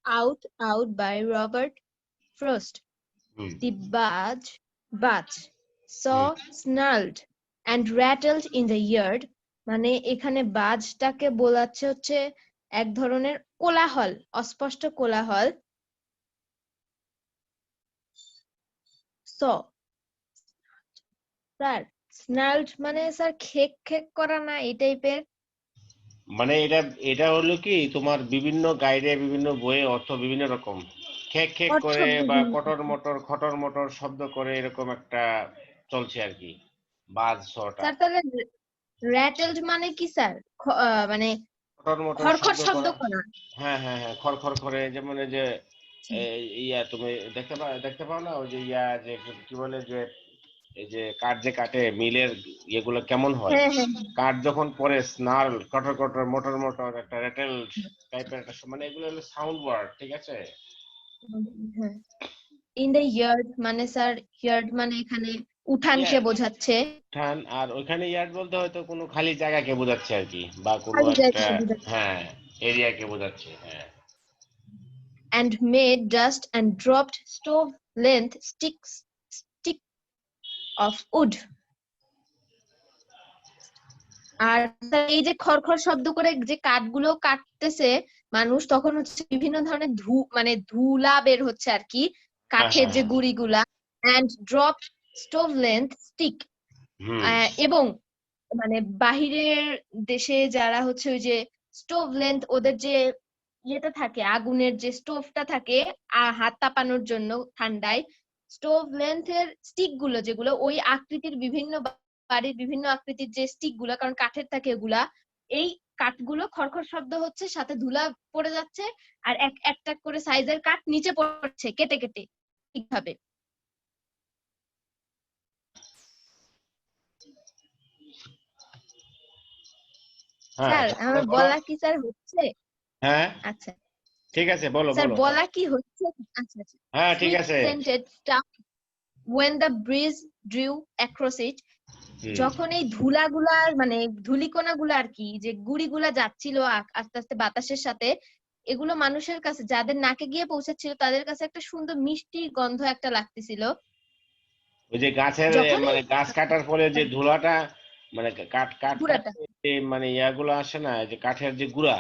Out by Robert Frost. Hmm The barge saw snarled and rattled in the yard. মানে এখানে বাজটাকে বোঝাচ্ছে হচ্ছে এক ধরনের কোলাহল, অস্পষ্ট কোলাহল। saw, স্যার স্নার্লড মানে স্যার খেক খেক করা না এই টাইপের? মানে এটা এটা হলো কি তোমার বিভিন্ন গাইডে বিভিন্ন বইয়ে অর্থ বিভিন্ন রকম খেক খেক অর্থ করে বা বিভিন্ন। কটর মটর খটর মটর শব্দ করে এরকম একটা চলছে আর কি বাজ শটা স্যার তাহলে র্যাটেলড মানে কি স্যার? মানে খটর মটর খড়খড় শব্দ শব্দ করা করা। হ্যাঁ হ্যাঁ হ্যাঁ খড় করে যেমন এই যে ইয়া তুমি দেখতে পাও না ওই যে ইয়া যে কি বলে যে এই যে কাঠ যে কাটে মিলের ইয়েগুলো কেমন হয় হ্যাঁ হ্যাঁ কাঠ যখন পরে স্নার্ল কটর কটর মোটর মোটর একটা রেটেল টাইপের একটা মানে এগুলো হলো সাউন্ড ওয়ার্ড ঠিক আছে হ্যাঁ। ইন দ্য ইয়ার্ড মানে স্যার ইয়ার্ড মানে এখানে উঠানকে বোঝাচ্ছে। উঠান আর ওইখানে ইয়ার্ড বলতে হয়তো কোনো খালি জায়গাকে বোঝাচ্ছে আর কি বা কোনো খালি একটা জায়গাকে বোঝাচ্ছে। হ্যাঁ এরিয়াকে বোঝাচ্ছে হ্যাঁ And made dust and dropped stove length stick of wood. আর স্যার এই যে খড়খড় শব্দ করে যে কাঠগুলো কাটতেছে মানুষ, তখন হচ্ছে বিভিন্ন ধরনের মানে ধুলা বের হচ্ছে আর কি, হ্যাঁ কাঠের হ্যাঁ যে হ্যাঁ গুঁড়িগুলা। and dropped stove length stick, হুম এবং মানে বাহিরের দেশে যারা হচ্ছে ওই যে স্টোভ লেন্থ ওদের যে ইয়েটা থাকে, আগুনের যে স্টোভটা থাকে হাত তাপানোর জন্য ঠান্ডায়, স্টোভ লেন্থের স্টিক গুলো যেগুলো ওই আকৃতির বিভিন্ন বাড়ির বিভিন্ন আকৃতির যে স্টিক গুলা, কারণ কাঠের থাকে এগুলা, এই কাঠগুলো খড়খড় শব্দ হচ্ছে, সাথে ধুলা পড়ে যাচ্ছে, আর একটা করে সাইজের কাঠ নিচে পড়ছে কেটে কেটে ঠিকভাবে। হ্যাঁ স্যার তারপরে আমার বলো বলা কি স্যার হচ্ছে? হ্যাঁ আচ্ছা ঠিক আছে বলো স্যার বলো হ্যাঁ বলা কি হচ্ছে? আচ্ছা আচ্ছা। হ্যাঁ ঠিক সুইট আছে scented staff when the breeze drew across it. হুম যখন এই ধুলাগুলা মানে ধূলিকণাগুলা আর কি, যে গুড়িগুলা যাচ্ছিল আস্তে আস্তে বাতাসের সাথে, এগুলো মানুষের কাছে যাদের নাকে গিয়ে পৌঁছাচ্ছিল তাদের কাছে একটা সুন্দর মিষ্টি গন্ধ একটা লাগতেছিল। ওই যে গাছের যখনই মানে গাছ কাটার ফলে যে ধুলাটা মানে কাঠ কাঠ গুড়াটা কাটতে যে মানে ইয়াগুলো আসে না এই যে কাঠের যে গুঁড়া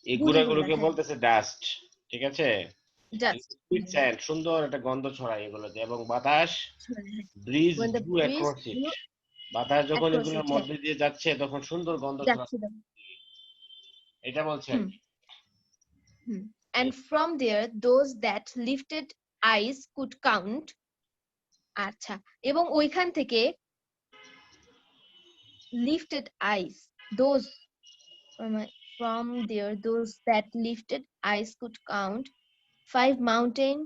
এই গুড়িগুলা, গুঁড়াগুলোকে হ্যাঁ বলতেছে ডাস্ট ঠিক আছে জাস্ট সুইট স্যান্ড সুন্দর একটা গন্ধ ছড়ায় এগুলোতে এবং বাতাস bridge when the ড্রু breeze across it blew বাতাস যখন across এগুলোর it, হ্যাঁ মধ্যে দিয়ে যাচ্ছে তখন সুন্দর গন্ধ ছড়ায় যাচ্ছিল। এটা বলছে আর হুম কি হুম and from there those that lifted eyes could count. আচ্ছা, এবং ওইখান থেকে lifted eyes, those from there those that lifted eyes could count 5 mountain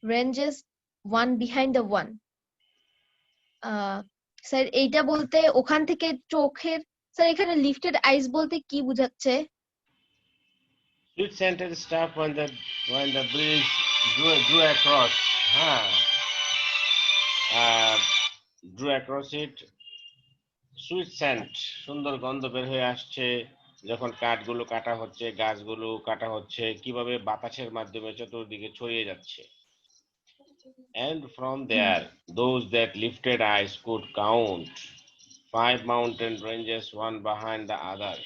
ranges one behind the one. Sir এইটা বলতে ওখান থেকে চোখের, স্যার এখানে লিফটেড আইস বলতে কি বোঝাচ্ছে? Sweet scented stuff when the breeze drew across হ্যাঁ drew across it sweet scent সুন্দর গন্ধ বের হয়ে আসছে যখন কাঠগুলো কাটা হচ্ছে গাছগুলো কাটা হচ্ছে কিভাবে বাতাসের মাধ্যমে চতুর্দিকে ছড়িয়ে যাচ্ছে and from hmm there those that lifted eyes could count 5 mountain ranges one behind the other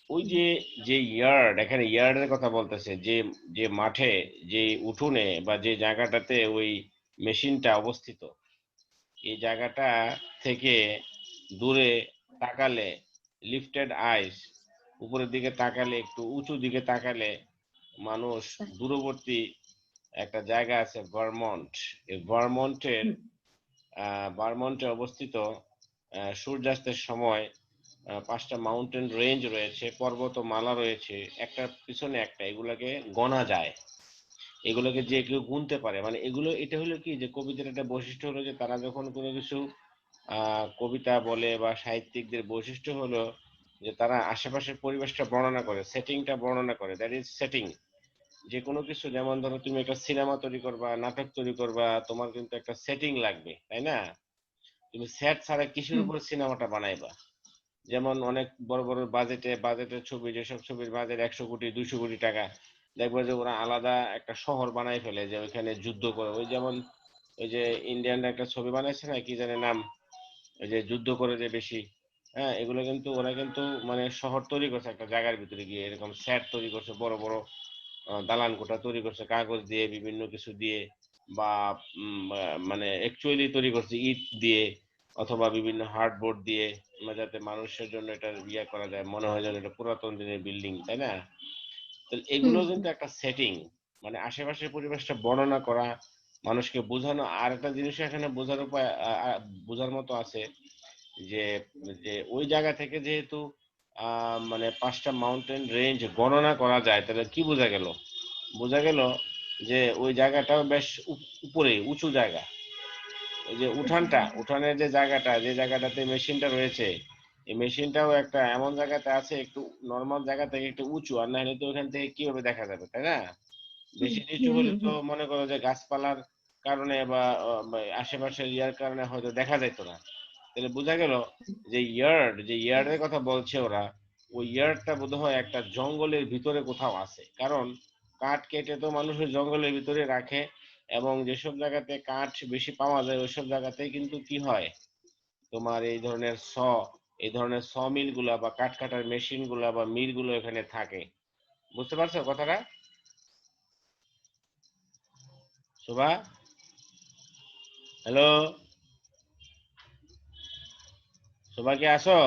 ওই হুম যে যে ইয়ার্ড এখানে ইয়ার্ডের কথা বলতেছে যে যে মাঠে যে উঠোনে বা যে জায়গাটাতে ওই মেশিনটা অবস্থিত এই জায়গাটা থেকে দূরে তাকালে লিফটেড আইস উপরের দিকে তাকালে একটু উঁচু দিকে তাকালে মানুষ স্যার দূরবর্তী একটা জায়গা আছে ভারমন্ট এই ভারমন্টের হুম ভারমন্টে অবস্থিত সূর্যাস্তের সময় 5টা মাউন্টেন রেঞ্জ রয়েছে পর্বতমালা রয়েছে একটার পিছনে একটা এগুলাকে গোনা যায় এগুলোকে যে কেউ গুনতে পারে মানে এগুলো এটা হলো কি যে কবিদের একটা বৈশিষ্ট্য হলো যে তারা যখন কোনো কিছু কবিতা বলে বা সাহিত্যিকদের বৈশিষ্ট্য হলো যে তারা আশেপাশের পরিবেশটা বর্ণনা করে সেটিংটা বর্ণনা করে দ্যাট ইজ সেটিং যে কোনো কিছু যেমন ধরো তুমি একটা সিনেমা তৈরি করবা নাটক তৈরি করবা তোমার কিন্তু একটা সেটিং লাগবে তাই না তুমি সেট ছাড়া কিসের হুম উপরে সিনেমাটা বানাইবা যেমন অনেক বড় বড় বাজেটের ছবি যেসব ছবির বাজেট 100 কোটি 200 কোটি টাকা দেখবো যে ওরা আলাদা একটা শহর বানাই ফেলে, যে ওইখানে যুদ্ধ করে। ওই যেমন ওই যে ইন্ডিয়ান একটা ছবি বানাইছে না, কি জানে নাম, ওই যে যুদ্ধ করে যে বেশি। হ্যাঁ, এগুলো কিন্তু ওরা কিন্তু মানে শহর তৈরি করছে একটা জায়গার ভিতরে গিয়ে, এরকম সেট তৈরি করছে, বড় বড় দালান কোঠা তৈরি করছে কাগজ দিয়ে, বিভিন্ন কিছু দিয়ে, বা মানে অ্যাকচুয়ালি তৈরি করছে ইট দিয়ে অথবা বিভিন্ন হার্ডবোর্ড দিয়ে, যাতে মানুষের জন্য এটা ইয়ে করা যায়, মনে হয় যেন এটা পুরাতন দিনের বিল্ডিং, তাই না? তো হুম এগুলো হুম কিন্তু একটা সেটিং, মানে আশেপাশের পরিবেশটা বর্ণনা করা, মানুষকে বোঝানো। আর একটা জিনিস এখানে বোঝার উপায়, বোঝার মতো আছে, যে যে ওই জায়গা থেকে যেহেতু মানে 5টা মাউন্টেন রেঞ্জ গণনা করা যায়, তাহলে কি বোঝা গেল? বোঝা গেল যে ওই জায়গাটাও বেশ উপরে উঁচু জায়গা। ওই যে উঠানের যে জায়গাটা, যে জায়গাটাতে মেশিনটা রয়েছে, এই মেশিনটাও একটা এমন জায়গাতে আছে, একটু নর্মাল জায়গা থেকে একটু উঁচু, আর না হলে তো ওখান থেকে কিভাবে দেখা যাবে, তাই না? হুম বেশি নিচু হুম হলে হুম তো হুম মনে করো যে গাছপালার কারণে বা আশেপাশের ইয়ার কারণে হয়তো দেখা যেত না। তাহলে বোঝা গেল যে ইয়ার্ডের কথা বলছে ওরা, ওই ইয়ার্ডটা বোধহয় একটা জঙ্গলের ভিতরে কোথাও আছে। কারণ কাঠ কেটে তো মানুষের জঙ্গলের ভিতরে রাখে, এবং যেসব জায়গাতে কাঠ বেশি পাওয়া যায় ওইসব জায়গাতেই কিন্তু কি হয়, তোমার এই ধরনের স মিল গুলা বা কাঠ কাটার মেশিন গুলা বা মিল গুলো এখানে থাকে। বুঝতে পারছো কথাটা, শোভা? হ্যালো, শোভা কি আসো?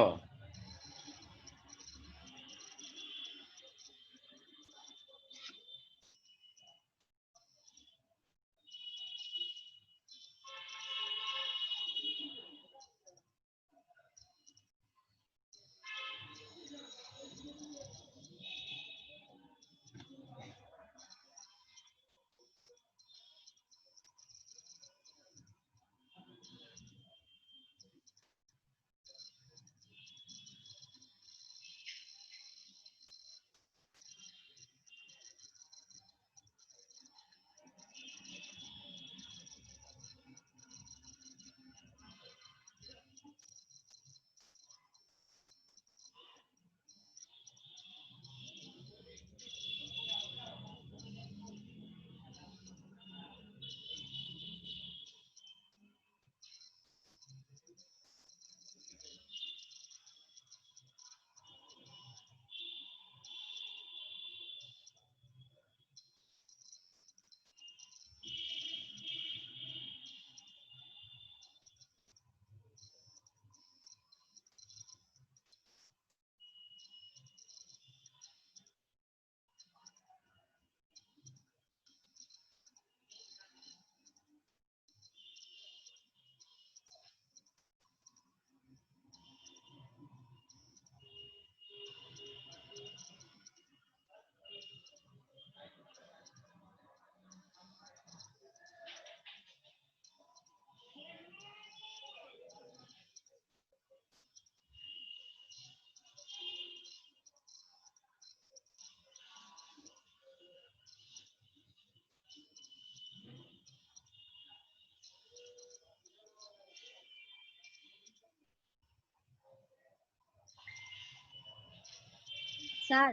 স্যার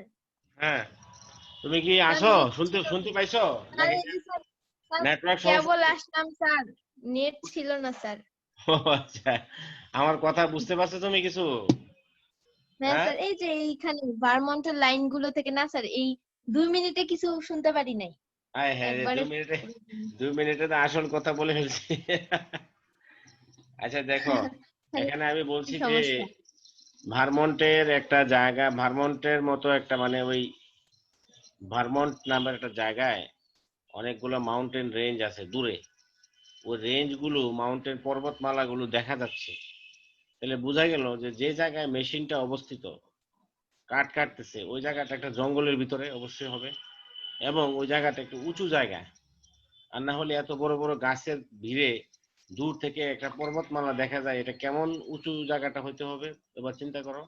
হ্যাঁ, তুমি কি স্যার আসো? নেট শুনতে ছিল না শুনতে পাইছো স্যার, নাকি? এই যে স্যার, স্যার নেটওয়ার্ক সমস্যা কেবল হচ্ছে? আসলাম স্যার, নেট ছিল না স্যার। ও আচ্ছা, আমার কথা বুঝতে পারছো তুমি কিছু? হ্যাঁ হ্যাঁ, স্যার, এই যে এইখানে ভারমন্টের লাইন গুলো থেকে না স্যার, এই 2 মিনিটে কিছু শুনতে পারি নাই হ্যাঁ হ্যাঁ, একবারে। 2 মিনিটে তো আসল কথা বলে ফেলছি। আচ্ছা দেখো, তাহলে এখানে আমি কি বলছি যে সমস্যা? ভারমন্টের একটা জায়গা, ভারমন্টের মতো একটা মানে ওই ভারমন্ট নামের একটা জায়গায় অনেকগুলো মাউন্টেন রেঞ্জ আছে দূরে। ওই রেঞ্জ গুলো, মাউন্টেন পর্বতমালা গুলো দেখা যাচ্ছে। তাহলে বোঝা গেল যে যে জায়গায় মেশিনটা অবস্থিত, কাঠ কাটতেছে, ওই জায়গাটা একটা জঙ্গলের ভিতরে অবশ্যই হবে, এবং ওই জায়গাটা একটু উঁচু জায়গা। আর না হলে এত বড় বড় গাছের ভিড়ে দূর থেকে একটা পর্বতমালা দেখা যায়, এটা কেমন উঁচু জায়গাটা হইতে হবে? এবার চিন্তা করো।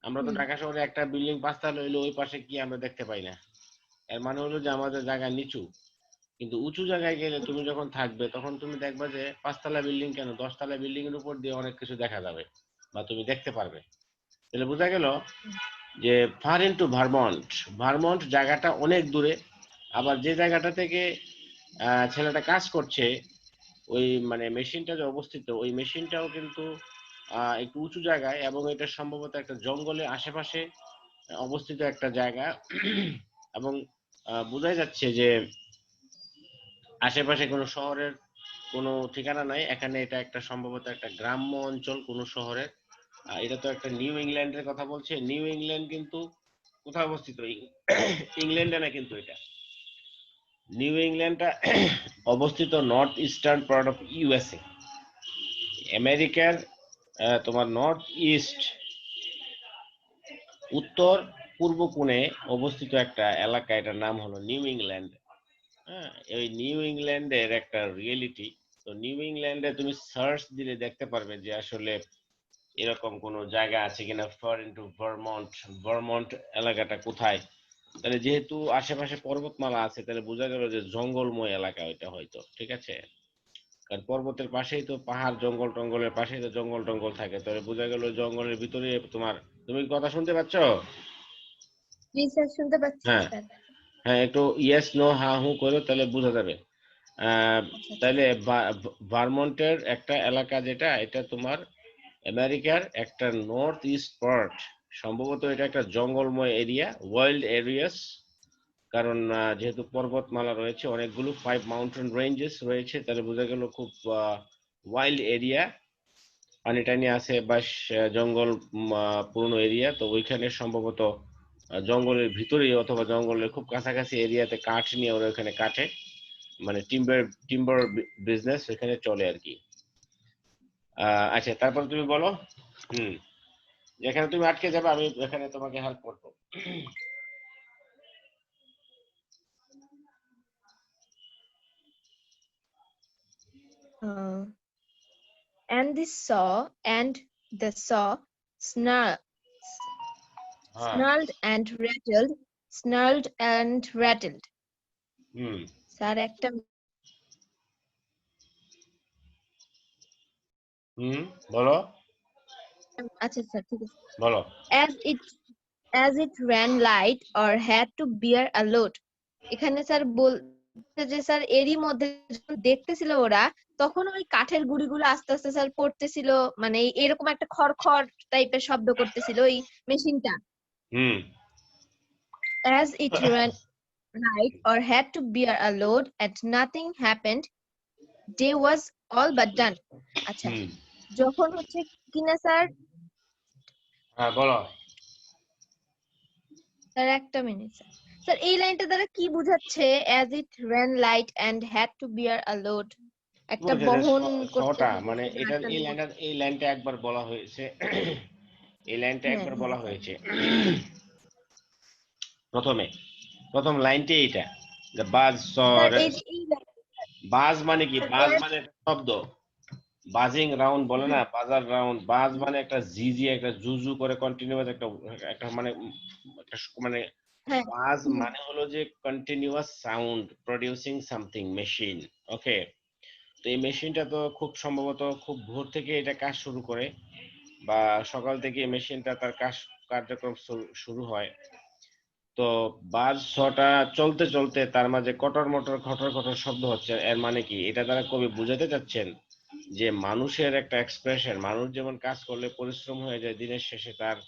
আমরা তো হুম ঢাকা শহরে একটা বিল্ডিং 5 তলা হইলে ওই পাশে কি আমরা দেখতে পাই না। এর মানে হলো যে আমাদের জায়গা নিচু। কিন্তু উঁচু জায়গায় গেলে তুমি যখন থাকবে তখন তুমি দেখবা যে 5 তলা বিল্ডিং কেন, 10 তলা বিল্ডিং এর উপর দিয়ে অনেক কিছু দেখা যাবে বা তুমি দেখতে পারবে। তাহলে বোঝা গেল যে ফার ইনটু ভারমন্ট। ভারমন্ট জায়গাটা অনেক দূরে, আবার যে জায়গাটা থেকে ছেলেটা কাজ করছে, ওই মানে মেশিনটা যে অবস্থিত, ওই মেশিনটাও কিন্তু একটু উঁচু জায়গায়, এবং এটা সম্ভবত একটা জঙ্গলের আশেপাশে অবস্থিত একটা জায়গা। এবং বোঝাই যাচ্ছে যে আশেপাশে কোনো শহরের কোনো ঠিকানা নাই এখানে। এটা একটা সম্ভবত একটা গ্রাম্য অঞ্চল কোনো শহরের। এটা তো একটা নিউ ইংল্যান্ডের কথা বলছে। নিউ ইংল্যান্ড কিন্তু কোথায় অবস্থিত? ইংল্যান্ডে না কিন্তু এটা। নিউ ইংল্যান্ডটা অবস্থিত north eastern part of USA, আমেরিকার। তোমার নর্থ ইস্ট, উত্তর পূর্ব কোণে অবস্থিত একটা এলাকা, এটার নাম হলো নিউ ইংল্যান্ড। হ্যাঁ, ওই নিউ ইংল্যান্ডের একটা রিয়েলিটি। তো নিউ ইংল্যান্ডে তুমি সার্চ দিলে দেখতে পারবে যে আসলে এরকম কোনো জায়গা আছে কিনা, ফর ইনটু ভারমন্ট। ভারমন্ট এলাকাটা কোথায়? তাহলে যেহেতু আশেপাশে পর্বতমালা আছে, তাহলে বোঝা গেল যে জঙ্গলময় এলাকা ওইটা হয়তো, ঠিক আছে? কারণ পর্বতের পাশেই তো পাহাড়, জঙ্গল টঙ্গলের পাশেই তো জঙ্গল টঙ্গল থাকে, তাহলে বোঝা গেল জঙ্গলের ভিতরে তোমার। তুমি কি কথা শুনতে পাচ্ছ? জি স্যার, শুনতে পাচ্ছি হ্যাঁ, স্যার। হ্যাঁ, একটু ইয়েস নো হা হু করো, তাহলে বোঝা যাবে। আচ্ছা আচ্ছা। তাহলে ভারমন্টের একটা এলাকা যেটা, এটা তোমার আমেরিকার একটা নর্থ ইস্ট পার্ট। সম্ভবত এটা একটা জঙ্গলময় এরিয়া, ওয়াইল্ড এরিয়াস। কারণ যেহেতু পর্বতমালা রয়েছে অনেকগুলো, 5 মাউন্টেন রেঞ্জেস রয়েছে, তাহলে বোঝা গেল খুব ওয়াইল্ড এরিয়া। পানি টানি আছে, বাস জঙ্গল, পুরনো এরিয়া। তো ওইখানে সম্ভবত জঙ্গলের ভিতরেই অথবা জঙ্গলের খুব কাছাকাছি এরিয়াতে কাঠ নিয়ে ওরা ওখানে কাটে, মানে টিম্বার টিম্বার বিজনেস এখানে চলে আর কি। আচ্ছা, তারপর তুমি বলো। হুম, যেখানে তুমি আটকে যাবে আমি এখানে তোমাকে হেল্প করবো। Uh, and the saw snarl, হ্যাঁ। snarled and rattled, snarled and rattled. Hmm. Sir একটা হুম, বলো। আচ্ছা স্যার, ঠিক আছে। বলো। as it as it ran light or had to bear a load. এখানে স্যার বলতে যে স্যার এরই মধ্যে যখন দেখতেছিল ওরা, তখন ওই কাঠের গুঁড়িগুলো আস্তে আস্তে স্যার পড়তেছিল, মানে এরকম একটা খড়খড় টাইপের শব্দ করতেছিল ওই মেশিনটা। হুম। as it ran light or had to bear a load and nothing happened, day was all but done. আচ্ছা, হুম। যখন হচ্ছে কিনা স্যার, হ্যাঁ, বলো। স্যার একটা মিনিট স্যার। স্যার এই লাইনটা দ্বারা কি বোঝাচ্ছে? as it ran light and had to bear a load, একটা বলছে যে বহন করতে ছটা, মানে হচ্ছে বা এটা একটা লোড। এই লাইনটা একবার বলা হয়েছে। এই লাইনটা হ্যাঁ একবার হ্যাঁ বলা স্যার। হয়েছে প্রথমে, প্রথম লাইনটি এইটা, যে বাজ স্যার এই যে এই লাইন, বাজ মানে কি? বাজ as, মানে একটা শব্দ। বাজিং রাউন্ড বলে না, হ্যাঁ বাজার রাউন্ড। বাজ মানে একটা জিজি, একটা জুজু করে কন্টিনিউয়াস একটা একটা মানে একটা মানে হ্যাঁ বাজ মানে হলো যে continuous sound producing something machine. Okay. তো এই মেশিনটা তো খুব সম্ভবত খুব ভোর থেকে এটা কাজ শুরু করে, বা সকাল থেকে এই মেশিনটা তার কার্যক্রম শুরু হয়। তো বাজ ছটা চলতে চলতে তার মাঝে কটর মটর খটর খটর শব্দ হচ্ছে। এর মানে কি? এটা দ্বারা কবি বুঝাতে চাচ্ছেন যে মানুষের একটা এক্সপ্রেশন, মানুষ যেমন কাজ করলে পরিশ্রম হয়ে যায়, দিনের শেষে তার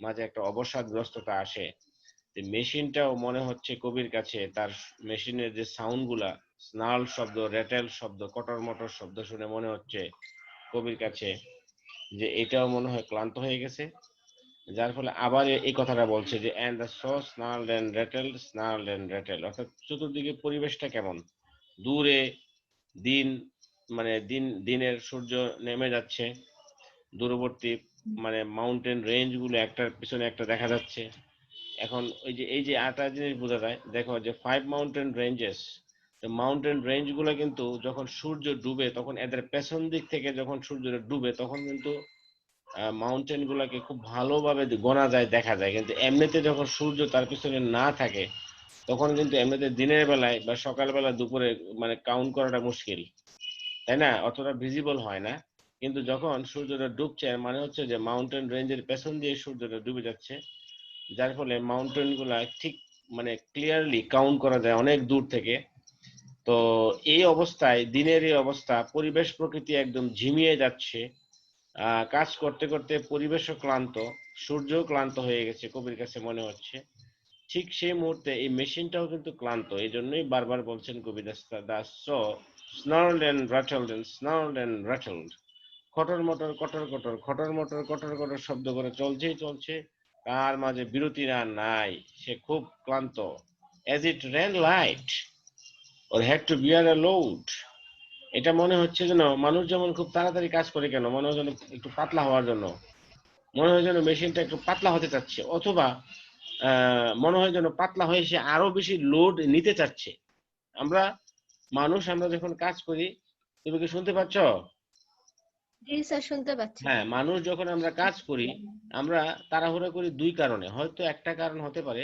মাঝে একটা অবসাদগ্রস্ততা আসে। মেশিনটাও মনে হচ্ছে কবির কাছে তার মেশিনের যে সাউন্ড গুলা, স্নাল শব্দ, রেটেল শব্দ, কটর মটর শব্দ শুনে মনে হচ্ছে কবির কাছে যে এটাও মনে হয় ক্লান্ত হয়ে গেছে। যার ফলে আবার এই কথাটা বলছে যে and the saw snarled and rattled, snarled and rattled। অর্থাৎ চতুর্দিকে পরিবেশটা কেমন? দূরে দিন, মানে দিনের সূর্য নেমে যাচ্ছে। দূরবর্তী মানে মাউন্টেন রেঞ্জ গুলো একটার পিছনে একটা দেখা যাচ্ছে। এখন ওই যে এই যে আরেকটা জিনিস বোঝা যায়, দেখো যে 5 মাউন্টেন রেঞ্জেস। তো মাউন্টেন রেঞ্জ গুলো কিন্তু যখন সূর্য ডুবে, তখন এদের পেছন দিক থেকে যখন সূর্য ডুবে, তখন কিন্তু মাউন্টেন গুলাকে খুব ভালোভাবে গোনা যায়, দেখা যায়। কিন্তু এমনিতে যখন সূর্য তার পিছনে না থাকে, তখন কিন্তু এমনিতে দিনের বেলায় বা সকালবেলা দুপুরে মানে কাউন্ট করাটা মুশকিল, তাই না? অতটা ভিজিবল হয় না। কিন্তু যখন সূর্যটা ডুবছে, এর মানে হচ্ছে যে মাউন্টেন রেঞ্জের পেছন দিয়ে সূর্যটা ডুবে যাচ্ছে। যার ফলে মাউন্টেন গুলা ঠিক মানে ক্লিয়ারলি কাউন্ট করা যায় অনেক দূর থেকে। তো এই অবস্থায়, দিনের এই অবস্থা, পরিবেশ প্রকৃতি একদম ঝিমিয়ে যাচ্ছে। কাজ করতে করতে পরিবেশও ক্লান্ত, সূর্যও ক্লান্ত হয়ে গেছে কবির কাছে মনে হচ্ছে। ঠিক সেই মুহূর্তে এই মেশিনটাও কিন্তু ক্লান্ত। এই জন্যই বারবার বলছেন কবি, Das so snarled and rattled and snarled and rattled, খটর মটর কটর কটর, খটর মটর কটর কটর শব্দ করে চলছেই চলছে, তার মাঝে বিরতির আর নাই। সে খুব ক্লান্ত। as it ran light or had to bear a load, এটা মনে হচ্ছে যেন মানুষ যেমন খুব তাড়াতাড়ি কাজ করে কেন, মনে হয় যেন একটু পাতলা হওয়ার জন্য, মনে হয় যেন মেশিনটা একটু পাতলা হতে চাচ্ছে, অথবা মনে হয় যেন পাতলা হয়ে সে আরো বেশি লোড নিতে চাচ্ছে। আমরা মানুষ, আমরা যখন কাজ করি, তুমি কি শুনতে পাচ্ছ? জি স্যার, শুনতে পাচ্ছি। হ্যাঁ, মানুষ যখন আমরা কাজ করি, আমরা তাড়াহুড়া করি দুই কারণে। হয়তো একটা কারণ হতে পারে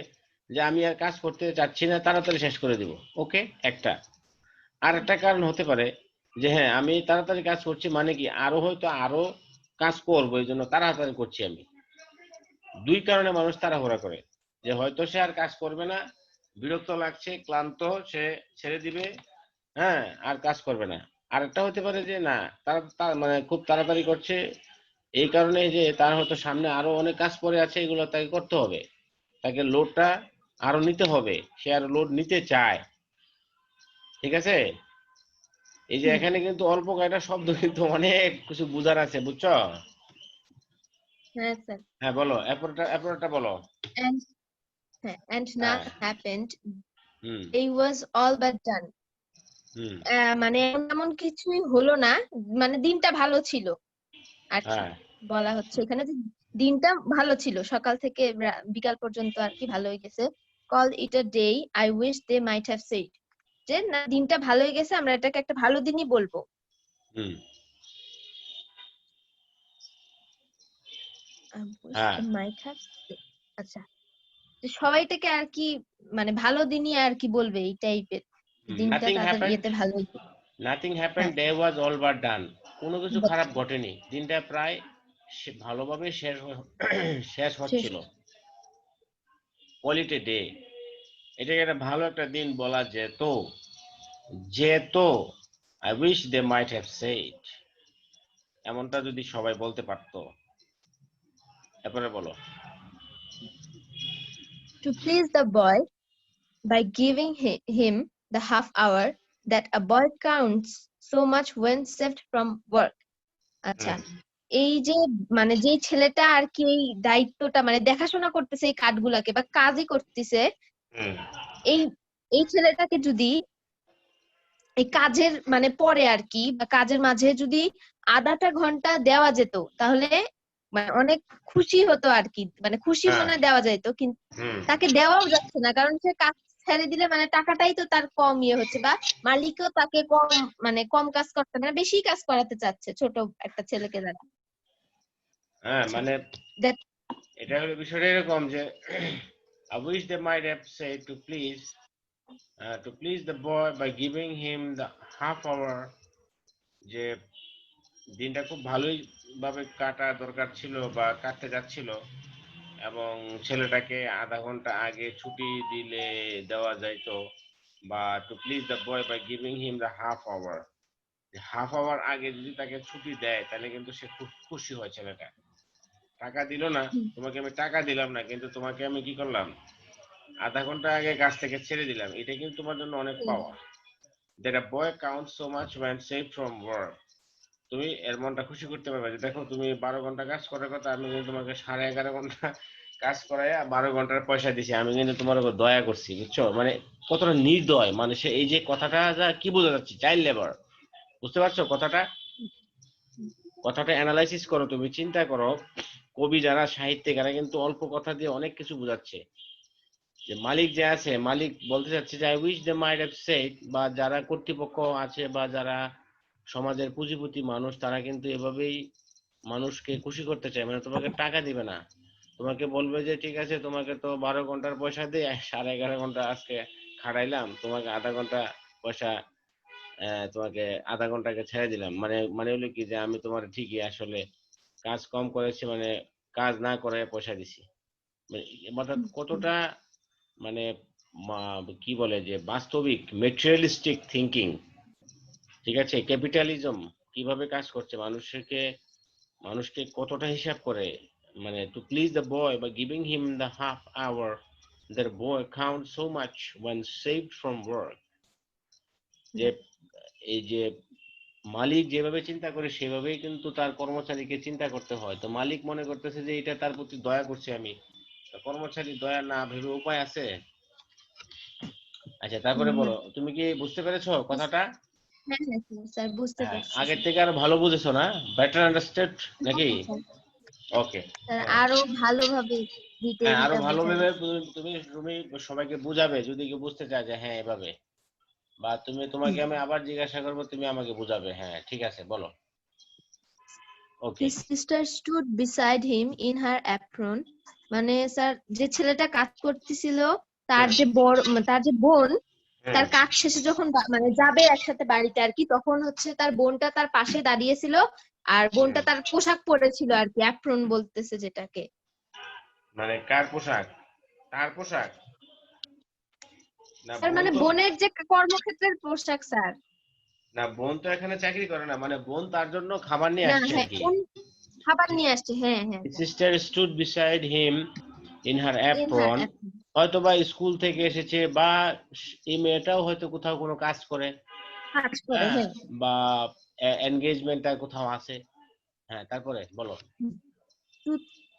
যে আমি আর কাজ করতে চাচ্ছি না, তাড়াতাড়ি শেষ করে দিব, ওকে, একটা। আর একটা কারণ হতে পারে যে হ্যাঁ, আমি তাড়াতাড়ি কাজ করছি মানে কি আরো হয়তো আরো কাজ করবো, এই জন্য তাড়াতাড়ি করছি আমি। দুই কারণে মানুষ তাড়াহুড়া করে, যে হয়তো সে আর কাজ করবে না, বিরক্ত লাগছে, ক্লান্ত, সে ছেড়ে দিবে, হ্যাঁ, আর কাজ করবে না। আর একটা হতে পারে যে না, তার মানে খুব তাড়াতাড়ি করছে এই কারণে যে তার হয়তো সামনে আরো অনেক কাজ পড়ে আছে, এগুলো তাকে করতে হবে, তাকে লোডটা আরো নিতে হবে, সে আর লোড নিতে চায়। ঠিক আছে? এই যে এখানে কিন্তু অল্প কয়েকটা শব্দ কিন্তু অনেক কিছু বুঝার আছে, বুঝছো? হ্যাঁ স্যার। হ্যাঁ বলো, এরপরটা বলো। and and হ্যাঁ। nothing happened, hmm. it was all but done. হুম। মানে এমন কিছুই হলো না, মানে দিনটা ভালো ছিল আর কি। হ্যাঁ। বলা হচ্ছে এখানে যে দিনটা ভালো ছিল, সকাল থেকে বিকাল পর্যন্ত আর কি ভালোই গেছে। Call it a day, I wish they might have said, যে না দিনটা ভালোই গেছে, আমরা এটাকে একটা ভালো দিনই বলবো। হুম। I wish হ্যাঁ। they might have said, আচ্ছা, যে সবাইটাকে আর কি মানে ভালো দিনই আর কি বলবে এই টাইপের, দিনটা নাথিং তাদের হ্যাপেন্ড, ইয়েতে ভালোই গেছে। নাথিং হ্যাপেন্ড, হ্যাঁ, ডে ওয়াজ অল বাট ডান। কোনো কিছু but খারাপ ঘটেনি, দিনটা প্রায় ভালোভাবে শেষ শেষ। হচ্ছিল। কোয়ালিটি ডে, এটাকে একটা ভালো একটা দিন বলা যেত, যেত। I wish they might have said, এমনটা যদি সবাই বলতে পারতো। এরপরে বলো। To please the boy by giving him the half hour that a boy counts so much when saved from work. আচ্ছা, হুম। এই যে মানে যে ছেলেটা আর কি এই দায়িত্বটা মানে দেখাশোনা করতেছে এই কাঠগুলাকে বা কাজই করতেছে, হুম। এই এই ছেলেটাকে যদি এই কাজের মানে পরে আর কি বা কাজের মাঝে যদি আধাটা ঘন্টা দেওয়া যেত, তাহলে মানে অনেক খুশি হতো আর কি, মানে খুশি হ্যাঁ। মনে দেওয়া যেত। কিন্তু হুম। তাকে দেওয়াও যাচ্ছে না, কারণ সে কাজ ছেড়ে দিলে মানে টাকাটাই তো তার কম ইয়ে হচ্ছে, বা মালিকও তাকে কম মানে কম কাজ করতে মানে বেশি কাজ করাতে চাচ্ছে ছোট একটা ছেলেকে দ্বারা। হ্যাঁ, আচ্ছা, মানে দেখ। এটা হলো বিষয়টা এরকম যে I wish they might have said to please the boy by giving him the half hour, যে দিনটা খুব ভালোই ভাবে কাটা দরকার ছিল বা কাটতে যাচ্ছিল, এবং ছেলেটাকে আধা ঘন্টা আগে ছুটি দিলে দেওয়া যাইতো, বা to please the boy by giving him the half hour আগে যদি তাকে ছুটি দেয়, তাহলে কিন্তু সে খুব খুশি হয় ছেলেটা। টাকা দিল না, হুম, তোমাকে আমি টাকা দিলাম না, কিন্তু তোমাকে আমি কি করলাম, আধা ঘন্টা আগে কাজ থেকে ছেড়ে দিলাম, এটা কিন্তু তোমার জন্য অনেক হুম, পাওয়া। That a boy counts so much when save from work, তুমি এর মনটা খুশি করতে পারবে যে দেখো তুমি 12 ঘন্টা কাজ করার কথা, আমি কিন্তু তোমাকে 11.5 ঘন্টা কাজ করাইয়া 12 ঘন্টার পয়সা দিছি, আমি কিন্তু তোমার উপর দয়া করছি, বুঝছো? মানে কতটা নির্দয়, মানে সে এই যে কথাটা যা কি বোঝা যাচ্ছে, চাইল্ড লেবার, বুঝতে পারছো কথাটা? হুম, কথাটা অ্যানালাইসিস করো, তুমি চিন্তা করো, কবি যারা সাহিত্যিক এরা কিন্তু অল্প কথা দিয়ে অনেক কিছু বোঝাচ্ছে। যে মালিক যে আছে, মালিক বলতে চাচ্ছে যে I wish they might have said, বা যারা কর্তৃপক্ষ আছে বা যারা সমাজের পুঁজিপতি মানুষ, তারা কিন্তু এভাবেই মানুষকে খুশি করতে চায়। মানে তোমাকে টাকা দিবে না, তোমাকে বলবে যে ঠিক আছে, তোমাকে তো 12 ঘন্টার পয়সা দিয়ে 11.5 ঘন্টা আজকে খাটাইলাম, তোমাকে আধা ঘন্টা পয়সা, তোমাকে আধা ঘন্টাকে ছেড়ে দিলাম, মানে মানে হলো কি যে আমি তোমার ঠিকই আসলে কাজ কম করেছি, মানে কাজ না করে পয়সা দিছি, অর্থাৎ কতটা মানে কি বলে যে বাস্তবিক মেটেরিয়ালিস্টিক থিঙ্কিং, ঠিক আছে, ক্যাপিটালিজম কিভাবে কাজ করছে, মানুষকে কতটা হিসাব করে, মানে to please the boy by giving him the half hour the boy count so much when saved from work। যে এই যে মালিক যেভাবে চিন্তা করে সেভাবেই কিন্তু তার কর্মচারীকে চিন্তা করতে হয়। তো মালিক মনে করতেছে যে এটা তার প্রতি দয়া করছি আমি, কর্মচারী দয়া না ভেবে উপায় আছে? আচ্ছা, তারপরে বলো, তুমি কি বুঝতে পেরেছো কথাটা? হ্যাঁ হ্যাঁ স্যার, বুঝতে হ্যাঁ, পারছি আগের স্যার। থেকে আরো ভালো বুঝেছো না? বেটার আন্ডারস্ট্যান্ড নাকি? হ্যাঁ, স্যার। ওকে। স্যার হ্যাঁ, আরো ভালোভাবে হ্যাঁ, আরো ডিটেইলটা ভালোভাবে বোঝাবেন। তুমি তুমি সবাইকে বুঝাবে যদি কেউ বুঝতে চায় যে হ্যাঁ এভাবে, বা তোমাকে আমি আবার জিজ্ঞাসা করবো, তুমি আমাকে বুঝাবে। হ্যাঁ, ঠিক আছে, বলো। ওকে। His sister stood beside him in her apron, মানে স্যার যে ছেলেটা কাজ করতেছিল তার হুম যে তার যে বোন, হুম তার কাজ শেষে যখন মানে যাবে একসাথে বাড়িতে আর কি, তখন হচ্ছে তার বোনটা তার পাশে দাঁড়িয়েছিল, আর হুম। বোনটা তার পোশাক পরেছিল আর কি, অ্যাপ্রন বলতেছে যেটাকে। মানে কার পোশাক? তার পোশাক? না স্যার বোন মানে তো, বোনের যে কর্মক্ষেত্রের পোশাক স্যার। না বোন তো এখানে চাকরি করে না, মানে বোন তার জন্য খাবার নিয়ে না আসছে হ্যাঁ, নাকি? কোন খাবার নিয়ে আসছে, হ্যাঁ হ্যাঁ His sir. sister stood beside him in her in her apron। Apron. হয়তো বা স্কুল থেকে এসেছে, বা এই মেয়েটাও হয়তো কোথাও কোনো কাজ করে। কাজ করে, হ্যাঁ, হ্যাঁ। বা এনগেজমেন্টটা কোথাও আছে। হ্যাঁ, তারপরে বলো। To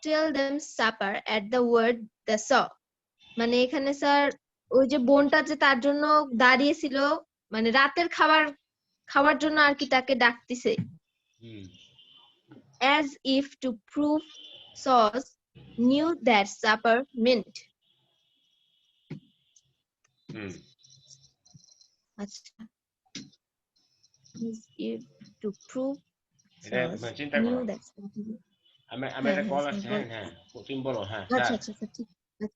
tell them supper at the word they saw, মানে এখানে স্যার ওই যে বোনটা যে তার জন্য দাঁড়িয়েছিল, মানে রাতের খাবার খাওয়ার জন্য আর কি তাকে ডাকতেছে, হুম as if to prove Sauce knew that supper meant। হুম আচ্ছা, as if to prove এটা Sauce চিন্তা knew করো। that supper meant। আমি হ্যাঁ একটা হ্যাঁ কল স্যার আসছে। বল। হ্যাঁ হ্যাঁ, তুমি বলো। হ্যাঁ আচ্ছা স্যার। আচ্ছা স্যার, ঠিক আছে।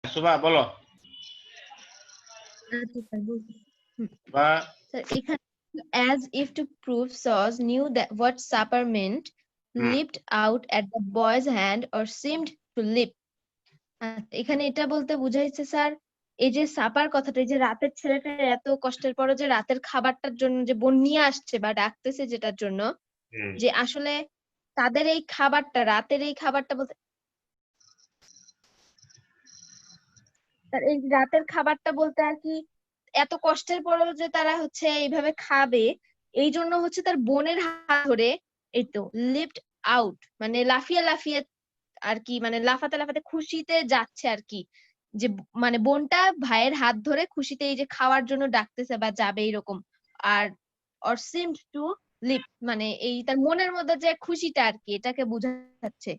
সুভা বলো। আচ্ছা স্যার বলছি। বা স্যার এখানে as if to prove Sauce knew that what supper meant, hmm leaped out at the boy's hand or seemed to leap। এখানে এটা বলতে বুঝাইছে স্যার, এই যে সাপার কথাটা, এই যে রাতের ছেলেটা এত কষ্টের পরে যে রাতের খাবারটার জন্য যে বোন নিয়ে আসছে বা ডাকতেছে যেটার জন্য, হুম যে আসলে তাদের এই খাবারটা, রাতের এই খাবারটা বলতে, এই রাতের খাবারটা বলতে আর কি, এত কষ্টের পরেও যে তারা হচ্ছে এইভাবে খাবে, এই জন্য হচ্ছে তার বোনের হাত ধরে এই তো লিফট আউট, মানে লাফিয়ে লাফিয়ে আর কি মানে লাফাতে লাফাতে খুশিতে যাচ্ছে আর কি, যে মানে বোনটা ভাইয়ের হাত ধরে খুশিতে এই যে খাওয়ার জন্য ডাকতেছে বা যাবে এরকম। আর or seemed to live মানে এই তার মনের মধ্যে যে খুশিটা আর কি, এটাকে বোঝাচ্ছে।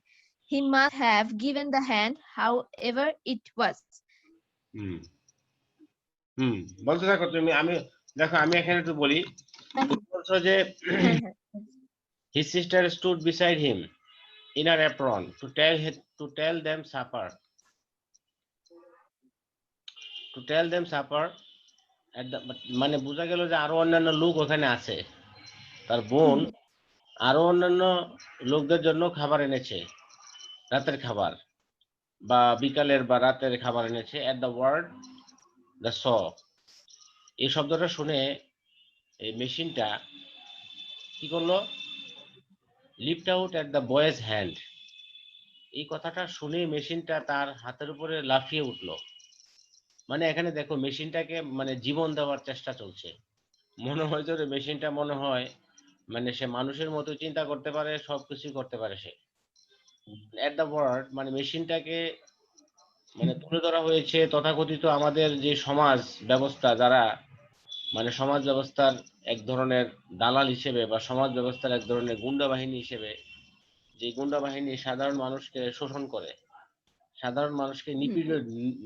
He must have given the hand however it was. হুম হুম বলতে থাকো তুমি। আমি দেখো, আমি এখানে একটু বলি। তুমি বলছো যে হ্যাঁ হ্যাঁ his sister stood beside him in her apron to tell them supper. To tell them supper at the, মানে বোঝা গেল যে আরো অন্যান্য লোক ওখানে আছে। তার বোন হুম আরো অন্যান্য লোকদের জন্য খাবার এনেছে, রাতের খাবার বা বিকালের বা রাতের খাবার এনেছে। at the word the saw, এই শব্দটা শুনে এই মেশিনটা কি করলো? Lift out at the boy's hand, এই কথাটা শুনে মেশিনটা তার হাতের উপরে লাফিয়ে উঠলো। মানে এখানে দেখো মেশিনটাকে মানে জীবন দেওয়ার চেষ্টা চলছে। মনে হয় যে মেশিনটা মনে হয় মানে সে মানুষের মতো চিন্তা করতে পারে, সবকিছু করতে পারে সে। এট দ্য ওয়ার্ড মানে মেশিনটাকে মানে তুলে ধরা হয়েছে তথাকথিত আমাদের যে সমাজ ব্যবস্থা, যারা মানে সমাজ ব্যবস্থার এক ধরনের দালাল হিসেবে বা সমাজ ব্যবস্থার এক ধরনের গুন্ডা বাহিনী হিসেবে, যে গুন্ডা বাহিনী সাধারণ মানুষকে শোষণ করে, সাধারণ মানুষকে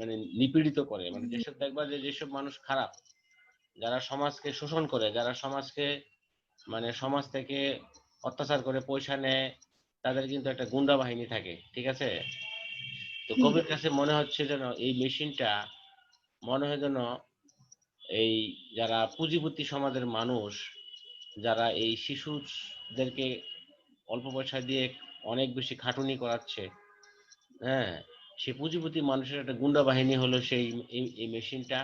মানে নিপীড়িত করে। মানে যেসব দেখবা যে যেসব মানুষ খারাপ, যারা সমাজকে শোষণ করে, যারা সমাজকে মানে সমাজ থেকে অত্যাচার করে পয়সা নেয়, তাদের কিন্তু একটা গুন্ডা বাহিনী থাকে, ঠিক আছে? তো হুম কবির কাছে মনে হচ্ছে যেন এই মেশিনটা মনে হয় যেন এই যারা পুঁজিপতি সমাজের মানুষ, যারা এই শিশুদেরকে অল্প পয়সা দিয়ে অনেক বেশি খাটুনি করাচ্ছে, হ্যাঁ, সে পুঁজিপতি মানুষের একটা গুন্ডা বাহিনী হলো সেই এই মেশিনটা।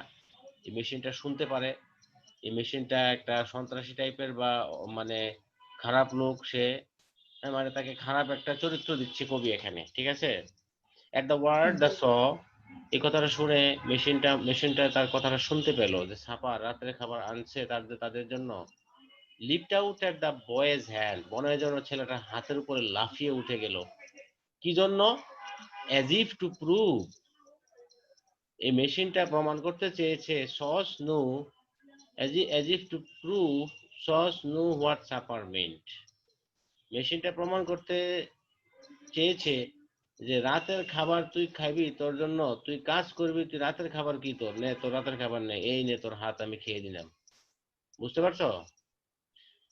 এই মেশিনটা শুনতে পারে, এই মেশিনটা একটা সন্ত্রাসী টাইপের বা মানে খারাপ লোক সে, মানে তাকে খারাপ একটা চরিত্র দিচ্ছে কবি এখানে, ঠিক আছে? At the word hmm the saw, এই কথাটা শুনে মেশিনটা তার কথাটা শুনতে পেল যে সাপার রাতের খাবার আনছে তাদের জন্য। Lift out at the boys hand, মনে হয় যেন ছেলেটা হাতের উপরে লাফিয়ে উঠে গেল। কি জন্য? অ্যাজ ইফ টু প্রুভ, এই মেশিনটা প্রমাণ করতে চেয়েছে সস নো, as if to prove সস নো হোয়াট সাপার মেন্ট। মেশিনটা প্রমাণ করতে চেয়েছে যে রাতের খাবার তুই খাবি, তোর জন্য তুই কাজ করবি, তুই রাতের খাবার কি তোর নে, তোর রাতের খাবার নে, এই নে তোর হাত আমি খেয়ে দিলাম। বুঝতে পারছো?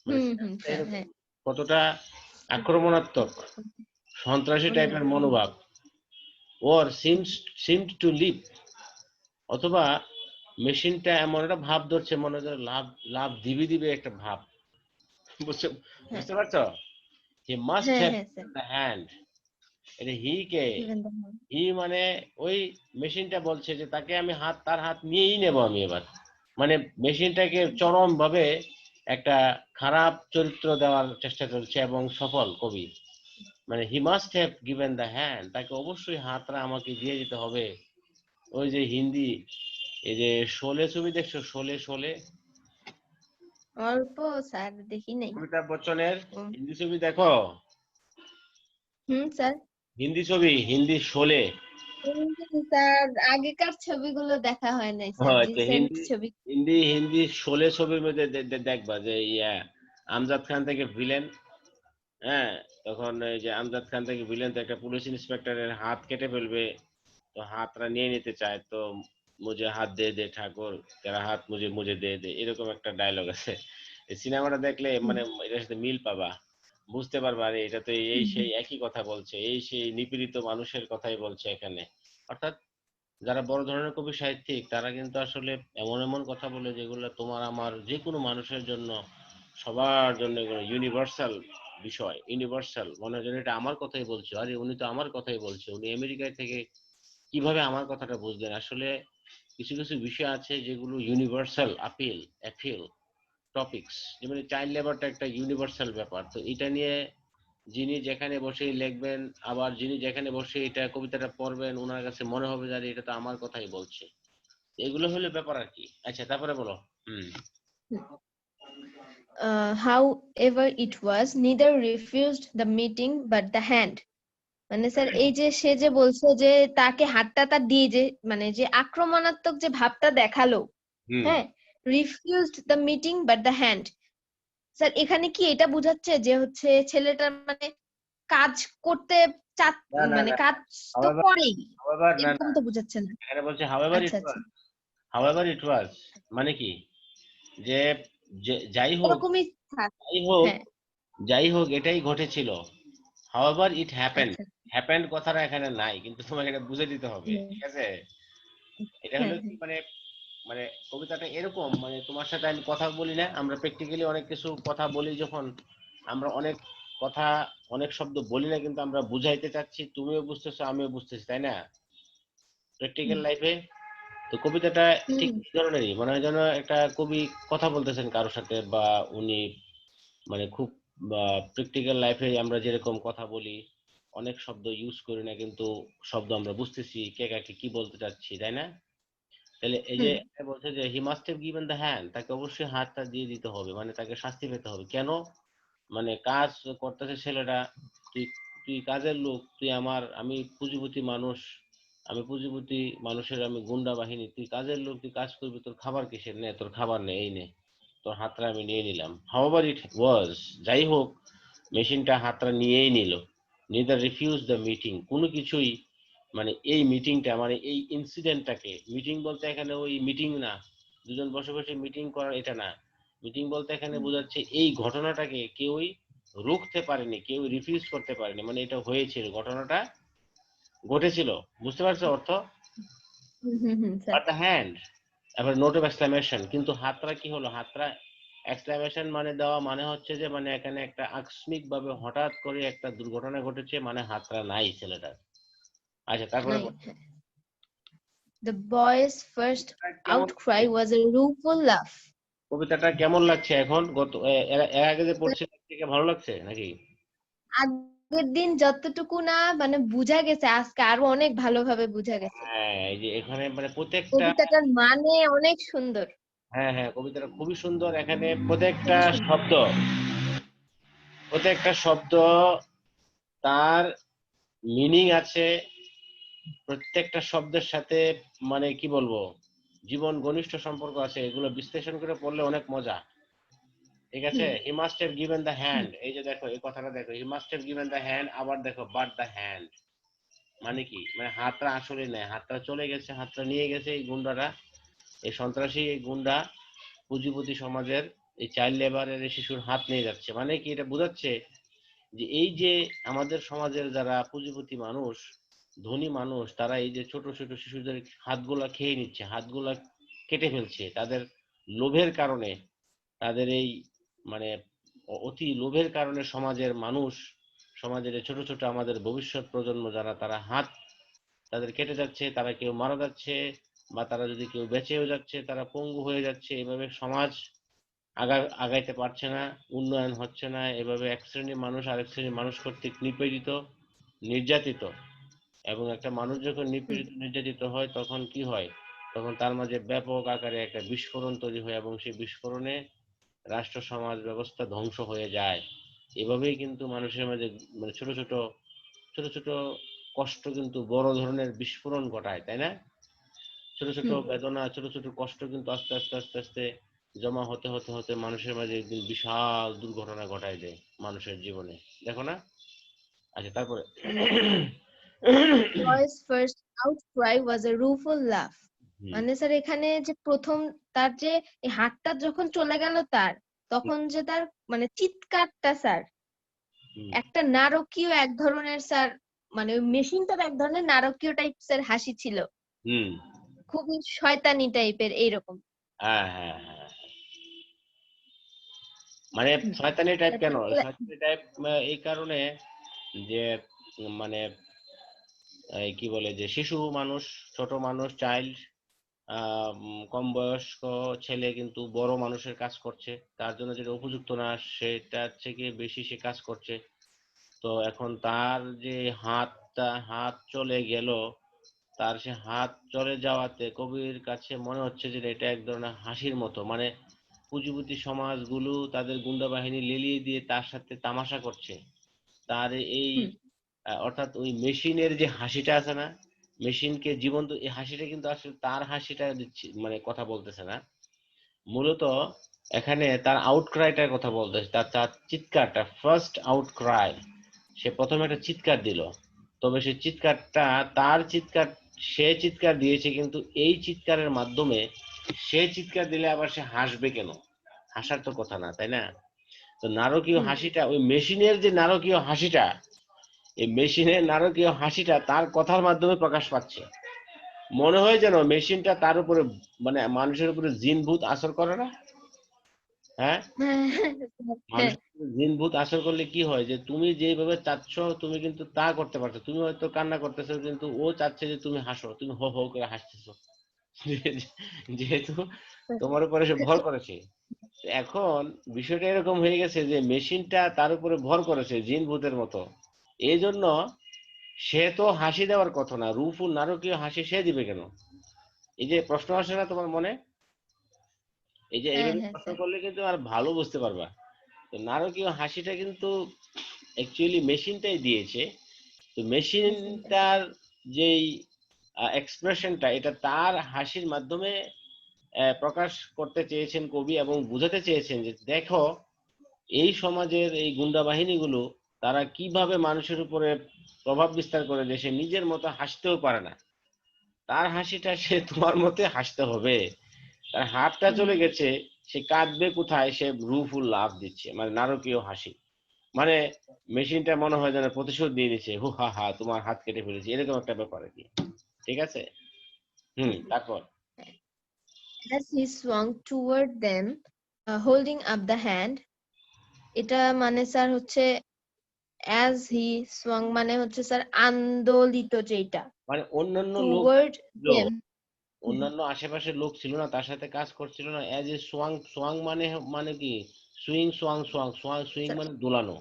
মানে স্যার এরকম হ্যাঁ কতটা আক্রমণাত্মক সন্ত্রাসী হ্যাঁ টাইপের মনোভাব। ওর সিমড টু লিভ, অথবা মেশিনটা এমন একটা ভাব ধরছে মনে হয় লাভ লাভ দিবে একটা ভাব। বুঝতে হ্যাঁ বুঝতে পারছো? হি মাস্ট হ্যাঁ হ্যাভ হ্যাঁ স্যার দ্য হ্যান্ড, এটা হি কে? given the hand. হি মানে ওই মেশিনটা বলছে যে তাকে আমি তার হাত নিয়েই নেব আমি এবার। মানে মেশিনটাকে চরম ভাবে একটা খারাপ চরিত্র দেওয়ার চেষ্টা চলছে এবং সফল কবি। মানে হি must have given the hand, তাকে অবশ্যই হাতটা আমাকে দিয়ে দিতে হবে। ওই যে হিন্দি, এই যে শোলে ছবি দেখছো, শোলে শোলে অল্প স্যার দেখি নাই। অমিতাভ বচ্চনের উম, হিন্দি ছবি দেখো, স্যার হিন্দি ছবি, হিন্দি শোলে। স্যার আগেকার ছবিগুলো দেখা হয় নাই স্যার, হয়তো রিসেন্ট হিন্দি ছবি। হিন্দি হিন্দি শোলে ছবির মধ্যে দেখবা যে আমজাদ খান থেকে ভিলেন, হ্যাঁ, তখন এই যে আমজাদ খান থেকে ভিলেন তো একটা পুলিশ ইন্সপেক্টরের হাত কেটে ফেলবে, তো হাতটা নিয়ে নিতে চায়, তো মুঝে হাত দে দে ঠাকুর, তেরা হাত মুঝে মুঝে দে দে, এরকম একটা ডায়লগ আছে। এই সিনেমাটা দেখলে মানে এটার সাথে মিল পাবা, বুঝতে পারবা আরে এটা তো এই সেই একই কথা বলছে, এই সেই নিপীড়িত মানুষের কথাই বলছে এখানে। অর্থাৎ যারা বড় ধরনের কবি সাহিত্যিক তারা কিন্তু আসলে এমন এমন কথা বলে যেগুলো তোমার আমার যে কোনো মানুষের জন্য, সবার জন্য এগুলো ইউনিভার্সাল বিষয়, ইউনিভার্সাল। মনে হয় যেন এটা আমার কথাই বলছে, আরে উনি তো আমার কথাই বলছে, উনি আমেরিকায় থেকে কিভাবে আমার কথাটা বুঝলেন? আসলে কিছু কিছু বিষয় আছে যেগুলো ইউনিভার্সাল অ্যাপিল টপিকস, যেমন চাইল্ড লেবারটা একটা ইউনিভার্সাল ব্যাপার। তো এটা নিয়ে যিনি যেখানে বসেই লিখবেন, আবার যিনি যেখানে বসে এটা কবিতাটা পড়বেন, ওনার কাছে মনে হবে যে এটা তো আমার কথাই বলছে। এগুলো হলো ব্যাপার আর কি। আচ্ছা তারপরে বলো। হুম however it was, neither refused the meeting but the hand. মানে স্যার এই যে সে যে বলছে যে তাকে হাতটা দিয়ে যে মানে যে আক্রমণাত্মক যে ভাবটা দেখালো, হুম। হ্যাঁ, refused the meeting but the hand. Sir এখানে কি এটা বোঝাচ্ছে যে হচ্ছে ছেলেটার মানে কাজ করতে চা না না মানে না, কাজ তো হাওয়েভার করেই, হাওয়েভার না এরকম না, তো বোঝাচ্ছে না। এখানে বলছে হাওয়েভার আচ্ছা ইট আচ্ছা, ওয়াজ, হাওয়েভার ইট ওয়াজ মানে কি, যে যাই হোক, এরকমই থাক। যাই হোক, হ্যাঁ, যাই হোক এটাই ঘটেছিল। হাওয়েভার ইট হ্যাপেন্ড, আচ্ছা। হ্যাপেন্ড কথাটা এখানে নাই, কিন্তু তোমাকে এটা বুঝে দিতে হবে, হুম, ঠিক আছে? এটা হ্যাঁ হলো কি হ্যাঁ। মানে, মানে কবিতাটা এরকম, মানে তোমার সাথে আমি কথা বলি না, আমরা প্র্যাকটিক্যালি অনেক কিছু কথা বলি যখন, আমরা অনেক কথা, অনেক শব্দ বলি না, কিন্তু আমরা বুঝাইতে চাচ্ছি, তুমিও বুঝতেছো আমিও বুঝতেছি, তাই না? প্র্যাকটিক্যাল হুম লাইফে। তো কবিতাটা হুম ঠিক হুম, এই ধরনেরই, মনে হয় যেন একটা কবি কথা বলতেছেন কারোর সাথে, বা উনি মানে খুব প্র্যাকটিক্যাল লাইফে আমরা যেরকম কথা বলি, অনেক শব্দ ইউজ করি না, কিন্তু শব্দ আমরা বুঝতেছি কে কাকে কি বলতে চাচ্ছি, তাই না? তাহলে এই যে হুম এখানে বলছে যে হি must have given the hand, তাকে অবশ্যই হাতটা দিয়ে দিতে হবে, মানে তাকে শাস্তি পেতে হবে। কেন? মানে কাজ করতেছে ছেলেটা, তুই তুই কাজের লোক, তুই আমার, আমি পুঁজিপতি মানুষ, আমি পুঁজিপতি মানুষের আমি গুন্ডা বাহিনী, তুই কাজের লোক, তুই কাজ করবি, তোর খাবার কিসের, নে তোর খাবার নে, এই নে, তোর হাতটা আমি নিয়ে নিলাম। হাউএভার ইট ওয়াজ, যাই হোক, মেশিনটা হাতটা নিয়েই নিল। নিদার রিফিউজ দ্য মিটিং, কোনো কিছুই, মানে এই মিটিংটা, মানে এই ইনসিডেন্টটাকে, মিটিং বলতে এখানে ওই মিটিং না, দুজন বসে বসে মিটিং করার এটা না, মিটিং বলতে এখানে হুম বোঝাচ্ছে এই ঘটনাটাকে কেউই রুখতে পারেনি, কেউ রিফিউজ করতে পারেনি, মানে এটা হয়েছিল, ঘটনাটা ঘটেছিল, বুঝতে পারছো অর্থ? হুম হুম হুম, স্যার। বাট দ্য হ্যান্ড, এবার নোট অফ এক্সক্লামেশন, কিন্তু হাতরা কি হলো, হাতরা এক্সক্লামেশন মানে দেওয়া, মানে হচ্ছে যে মানে এখানে একটা আকস্মিক ভাবে হঠাৎ করে একটা দুর্ঘটনা ঘটেছে, মানে হাতরা নাই ছেলেটার। আচ্ছা তারপরে নাই, হ্যাঁ। The boy's first কেমন, outcry was a rueful laugh. কবিতাটা কেমন লাগছে এখন, গত এর আগে যে পড়ছি তার থেকে ভালো লাগছে নাকি? আগের দিন যতটুকু না মানে বুঝা গেছে, আজকে আরো অনেক ভালোভাবে বুঝা গেছে। হ্যাঁ, এই যে এখানে মানে প্রত্যেকটা, কবিতাটার মানে অনেক সুন্দর, হ্যাঁ হ্যাঁ, কবিতাটা খুবই সুন্দর, এখানে প্রত্যেকটা খুবই সুন্দর। শব্দ, প্রত্যেকটা শব্দ তার মিনিং আছে, প্রত্যেকটা শব্দের সাথে মানে কি বলবো, জীবন ঘনিষ্ঠ সম্পর্ক আছে, এগুলো বিশ্লেষণ করে পড়লে অনেক মজা, ঠিক আছে? Hmm he must have given the hmm hand, এই যে দেখো এই কথাটা দেখো, he must have given the hand, আবার দেখো বাট দ্য হ্যান্ড, মানে কি, মানে হাতটা আসলে নেই, হাতটা চলে গেছে, হাতটা নিয়ে গেছে এই গুন্ডারা, এই সন্ত্রাসী, এই গুন্ডা পুঁজিপতি সমাজের, এই চাইল্ড লেবারের এই শিশুর হাত নিয়ে যাচ্ছে, মানে কি এটা বোঝাচ্ছে যে এই যে আমাদের সমাজের যারা পুঁজিপতি মানুষ, ধনী মানুষ, তারা এই যে ছোট ছোট শিশুদের হাতগুলা খেয়ে নিচ্ছে, হাতগুলা কেটে ফেলছে, তাদের লোভের কারণে, তাদের এই মানে অতি লোভের কারণে সমাজের মানুষ, সমাজের এই ছোট ছোট আমাদের ভবিষ্যৎ প্রজন্ম যারা, তারা হাত তাদের কেটে যাচ্ছে, তারা কেউ মারা যাচ্ছে, বা তারা যদি কেউ বেঁচেও যাচ্ছে, তারা পঙ্গু হয়ে যাচ্ছে, এভাবে সমাজ আগাইতে পারছে না, উন্নয়ন হচ্ছে না, এভাবে এক শ্রেণীর মানুষ আরেক শ্রেণীর মানুষ কর্তৃক নিপীড়িত, নির্যাতিত। এবং একটা মানুষ যখন হুম নিপীড়িত নির্যাতিত হয় তখন কি হয়, তখন তার মাঝে ব্যাপক আকারে একটা বিস্ফোরণ তৈরি হয়, এবং সেই বিস্ফোরণে রাষ্ট্র সমাজ ব্যবস্থা ধ্বংস হয়ে যায়। এভাবেই কিন্তু মানুষের মাঝে মানে ছোট ছোট ছোট ছোট কষ্ট কিন্তু বড় ধরনের বিস্ফোরণ ঘটায়, তাই না? ছোট ছোট হুম বেদনা, ছোট ছোট কষ্ট কিন্তু আস্তে আস্তে আস্তে আস্তে জমা হতে হতে হতে মানুষের মাঝে একদিন বিশাল দুর্ঘটনা ঘটায় দেয় মানুষের জীবনে, দেখো না? আচ্ছা তারপরে boy's first outcry was a rueful laugh. হুম মানে স্যার এখানে যে প্রথম তার যে এই হাতটা যখন চলে গেল তার, তখন যে তার মানে চিৎকারটা স্যার হুম একটা নারকীয় এক ধরনের স্যার, মানে ওই মেশিনটার এক ধরনের নারকীয় টাইপসের হাসি ছিল, হুম, খুবই শয়তানি টাইপের এইরকম। হ্যাঁ হ্যাঁ হ্যাঁ, মানে হুম শয়তানি টাইপ কেন, তারপরে শয়তানি টাইপ এই কারণে যে মানে এই কি বলে যে শিশু মানুষ, ছোট মানুষ, চাইল্ড, কম বয়স্ক ছেলে কিন্তু বড় মানুষের কাজ করছে, তার জন্য যেটা উপযুক্ত না সেটার থেকে বেশি সে কাজ করছে। তো এখন তার যে হাত চলে গেল, তার সে হাত চলে যাওয়াতে কবির কাছে মনে হচ্ছে যে এটা এক ধরনের হাসির মতো, মানে পুঁজিপতি সমাজগুলো তাদের গুন্ডা বাহিনী লেলিয়ে দিয়ে তার সাথে তামাশা করছে, তার এই হুম অর্থাৎ ওই মেশিনের যে হাসিটা আছে না, মেশিনকে জীবন্ত, এই হাসিটা কিন্তু আসলে তার হাসিটা দিচ্ছে, মানে কথা বলতেছে না, মূলত এখানে তার আউটক্রাইটার কথা বলতেছে, তার তার চিৎকারটা, ফার্স্ট আউটক্রাই, সে প্রথমে একটা চিৎকার দিল, তবে সে চিৎকারটা, তার চিৎকার, সে চিৎকার দিয়েছে, কিন্তু এই চিৎকারের মাধ্যমে, সে চিৎকার দিলে আবার সে হাসবে কেন? হাসার তো কথা না, তাই না? তো নারকীয় হুম হাসিটা, ওই মেশিনের যে নারকীয় হাসিটা, এই মেশিনের নারকীয় হাসিটা তার কথার মাধ্যমে প্রকাশ পাচ্ছে। মনে হয় যেন মেশিনটা তার উপরে, মানে মানুষের উপরে জিন ভূত আসর করে না? হ্যাঁ, হ্যাঁ মানুষের উপরে জিন ভূত আসর করলে কি হয়, যে তুমি যেভাবে চাচ্ছ তুমি কিন্তু তা করতে পারছো, তুমি হয়তো কান্না করতেছো কিন্তু ও চাচ্ছে যে তুমি হাসো, তুমি হো হো করে হাসতেছো। যেহেতু তোমার উপরে সে ভর করেছে। তো এখন বিষয়টা এরকম হয়ে গেছে যে মেশিনটা তার উপরে ভর করেছে জিন ভূতের মতো, এই জন্য সে তো হাসি দেওয়ার কথা না, রূপও নারকীয় হাসি সে দিবে কেন? এই যে প্রশ্ন আসে না তোমার মনে? এই যে হ্যাঁ এইভাবে হ্যাঁ প্রশ্ন স্যার করলে কিন্তু আর ভালো বুঝতে পারবা। তো নারকীয় হাসিটা কিন্তু অ্যাকচুয়ালি মেশিনটাই দিয়েছে। তো মেশিনটা মেশিনটার যেই এক্সপ্রেশনটা, এটা তার হাসির মাধ্যমে প্রকাশ করতে চেয়েছেন কবি, এবং বুঝাতে চেয়েছেন যে দেখো এই সমাজের এই গুন্ডা বাহিনীগুলো, তারা কিভাবে মানুষের উপরে প্রভাব বিস্তার করে, যে সে নিজের মতো হাসতেও পারে না, তার হাসিটা সে তোমার মতে হাসতে হবে। তার হাতটা হুম চলে গেছে, সে কাঁদবে কোথায়, সে রুফুল লাফ দিচ্ছে, মানে নারকীয় হাসি, মানে মেশিনটা মনে হয় যেন প্রতিশোধ নিয়ে নিচ্ছে, হু হা হা তোমার হাত কেটে ফেলেছি, এরকম একটা ব্যাপার আর কি। ঠিক আছে। তারপর as he swung toward them holding up the hand এটা মানে স্যার হচ্ছে as he swung মানে হচ্ছে স্যার আন্দোলিত যেটা মানে অন্যান্য লোক toward ছিল, them অন্যান্য আশেপাশের লোক ছিল না, তার সাথে কাজ করছিল না, এজ এ সোয়াং, সোয়াং মানে, মানে কি, সুইং, সোয়াং, সোয়াং, সোয়াং, সুইং স্যার মানে দোলানো।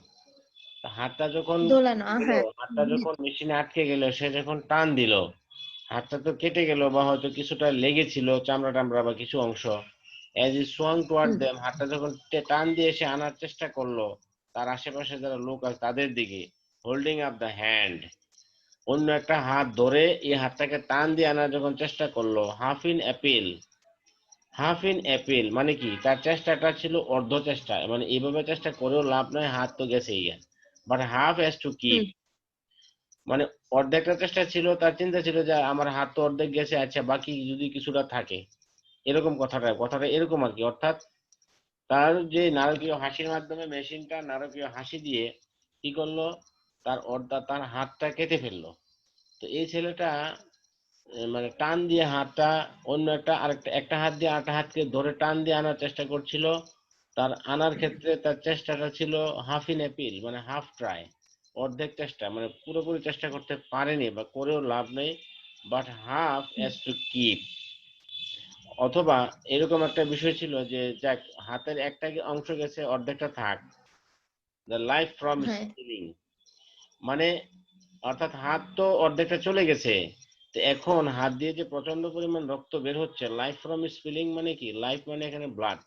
তা হাতটা যখন দোলানো গেল, হ্যাঁ হাতটা যখন মেশিনে আটকে গেল, সে যখন টান দিল, হাতটা তো কেটে গেল, বা হয়তো কিছুটা লেগেছিল, চামড়া টামড়া বা কিছু অংশ। এজ ই সোয়াং টুয়ার্ড হুম দেম, হাতটা যখন টান দিয়ে সে আনার চেষ্টা করলো তার আশেপাশে যারা লোক আছে তাদের দিকে, হোল্ডিং আপ দ্য হ্যান্ড, অন্য একটা হাত ধরে এই হাতটাকে টান দিয়ে আনার যখন চেষ্টা করলো, half in appeal, half in appeal মানে কি, তার চেষ্টাটা ছিল অর্ধ চেষ্টা, মানে এইভাবে চেষ্টা করেও লাভ নয়, হাত তো গেছেই, but half has to keep, hmm মানে অর্ধেকটা চেষ্টা ছিল, তার চিন্তা ছিল যে আমার হাত তো অর্ধেক গেছে, আচ্ছা বাকি যদি কিছুটা থাকে, এরকম কথাটা, কথাটা এরকম আর কি। অর্থাৎ তার যে নারকীয় হাসির মাধ্যমে মেশিনটা নারকীয় হাসি দিয়ে কি করলো, তার তার হাতটা কেটে ফেললো। তো এই ছেলেটা মানে টান দিয়ে হাতটা, অন্য একটা আরেকটা, একটা হাত দিয়ে আরেকটা হাতকে ধরে টান দিয়ে আনার চেষ্টা করছিল। তার আনার ক্ষেত্রে তার চেষ্টাটা ছিল হাফ ইন অ্যাপিল, মানে হাফ ট্রাই, অর্ধেক চেষ্টা, মানে পুরোপুরি চেষ্টা করতে পারেনি বা করেও লাভ নেই, but half hmm, has to keep. অথবা এরকম একটা বিষয় ছিল যে যাক, হাতের একটা অংশ গেছে, অর্ধেকটা থাক, দ্য লাইফ ফ্রম হ্যাঁ স্পিলিং, মানে অর্থাৎ হাত তো অর্ধেকটা চলে গেছে, তো এখন হাত দিয়ে যে প্রচন্ড পরিমাণ রক্ত বের হচ্ছে, লাইফ ফ্রম স্পিলিং মানে কি, লাইফ মানে এখানে ব্লাড,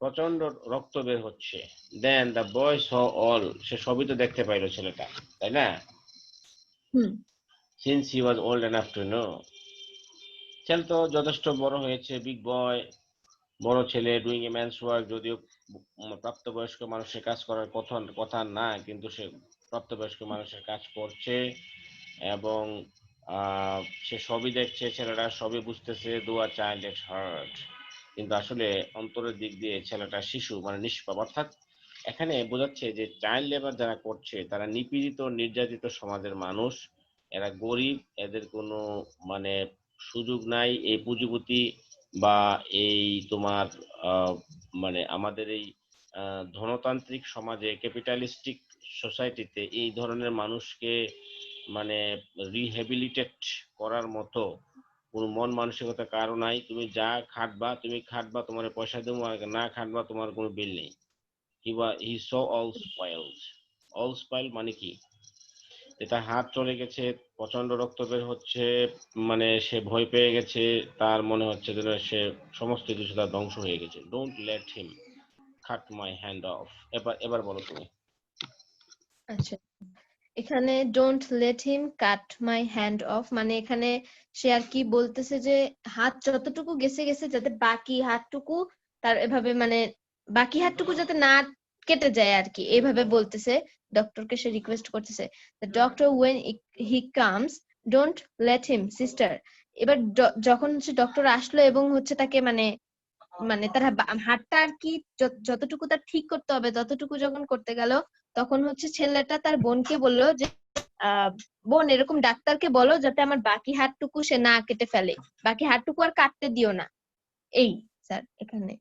প্রচন্ড রক্ত বের হচ্ছে। দেন দ্য বয় স অল, সে সবই তো দেখতে পাইলো ছেলেটা, তাই না? Hmm since he was old enough to know, ছেলে তো যথেষ্ট বড় হয়েছে, বিগ বয়, বড় ছেলে, ডুইং এ ম্যানস ওয়ার্ক, যদিও প্রাপ্তবয়স্ক মানুষের কাজ করার কথা কথা না, কিন্তু সে প্রাপ্তবয়স্ক মানুষের কাজ করছে, এবং সে সবই দেখছে, ছেলেটা সবই বুঝতেছে, দু আর চাইল্ড এট হার্ট, কিন্তু আসলে অন্তরের দিক দিয়ে ছেলেটা শিশু, মানে নিষ্পাপ। অর্থাৎ এখানে বোঝাচ্ছে যে চাইল্ড লেবার যারা করছে তারা নিপীড়িত নির্যাতিত সমাজের মানুষ, এরা গরিব, এদের কোনো মানে সুযোগ নাই, এই পুঁজিপতি বা এই তোমার আহ, মানে আমাদের এই ধনতান্ত্রিক সমাজে, ক্যাপিটালিস্টিক সোসাইটিতে এই ধরনের মানুষকে মানে রিহ্যাবিলিটেট করার মতো কোনো মন মানসিকতা কারো নাই। তুমি যা খাটবা, তুমি খাটবা, তোমার পয়সা দেবো, আর না খাটবা তোমার কোনো বিল নেই। কিংবা he saw all spoiled, all spoil মানে কি, যে তার হাত চলে গেছে, প্রচন্ড রক্ত বের হচ্ছে, মানে সে ভয় পেয়ে গেছে, তার মনে হচ্ছে যেন সে সমস্ত কিছু তার ধ্বংস হয়ে গেছে। Don't let him cut my hand of. এবার এবার বলো তুমি। আচ্ছা এখানে don't let him cut my hand of, মানে এখানে সে আর কি বলতেছে যে হাত যতটুকু গেছে গেছে, যাতে বাকি হাতটুকু তার এভাবে মানে বাকি হাতটুকু যাতে না কেটে যায় আর কি, এইভাবে বলতেছে। ডক্টরকে সে রিকোয়েস্ট করতেছে, the doctor when he comes don't let him sister. এবার যখন হচ্ছে ডক্টর আসলো এবং হচ্ছে তাকে মানে মানে তার হাতটা আর কি যতটুকু তার ঠিক করতে হবে ততটুকু যখন করতে গেল, তখন হচ্ছে ছেলেটা তার বোনকে বললো যে বোন এরকম ডাক্তারকে বলো যাতে আমার বাকি হাতটুকু সে না কেটে ফেলে, বাকি হাতটুকু আর কাটতে দিও না। এই স্যার এখানে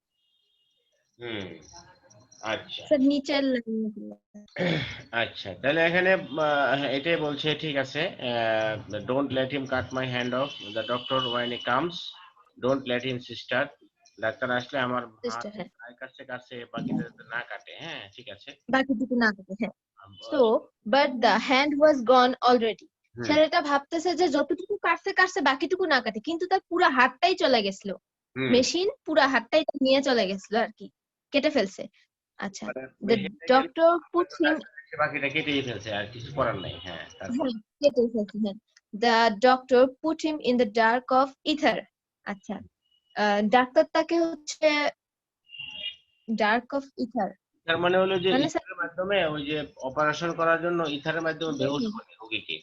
হুম, আচ্ছা। স্যার নিচের লাইনগুলো। আচ্ছা, তাহলে এখানে এটাই বলছে, ঠিক আছে, don't let him cut my hand off, the doctor when he comes don't let him sister, ডাক্তার আসলে আমার হাত সিস্টার, হ্যাঁ, কাটছে কাটছে, বাকিটা যাতে না কাটে। হ্যাঁ, ঠিক আছে। বাকিটুকু না কাটে, হ্যাঁ। So ah, but the hand was gone already. Hmm ছেলেটা ভাবতেছে যে যতটুকু কাটছে কাটছে বাকিটুকু না কাটে, কিন্তু তার পুরো হাতটাই চলে গেছিল, হুম মেশিন পুরো হাতটাই নিয়ে চলে গেছিল আর কি, কেটে ফেলছে। আচ্ছা, মানে দ্য মেশিনটা গেলে ডক্টর পুট হয়তো হিম, ডাক্তার এসে বাকিটা কেটেই ফেলছে, আর কিছু করার নাই। হ্যাঁ, তারপর? হ্যাঁ কেটে ফেলছে, হ্যাঁ। The doctor put him in the dark of ether. আচ্ছা, ডাক্তার তাকে হচ্ছে ডার্ক অফ ইথার তার মানে হলো যে মানে স্যার, ইথারের মাধ্যমে ওই যে অপারেশন করার জন্য ইথারের মাধ্যমে হুম, বেহুশ হুম, করে রোগীকে।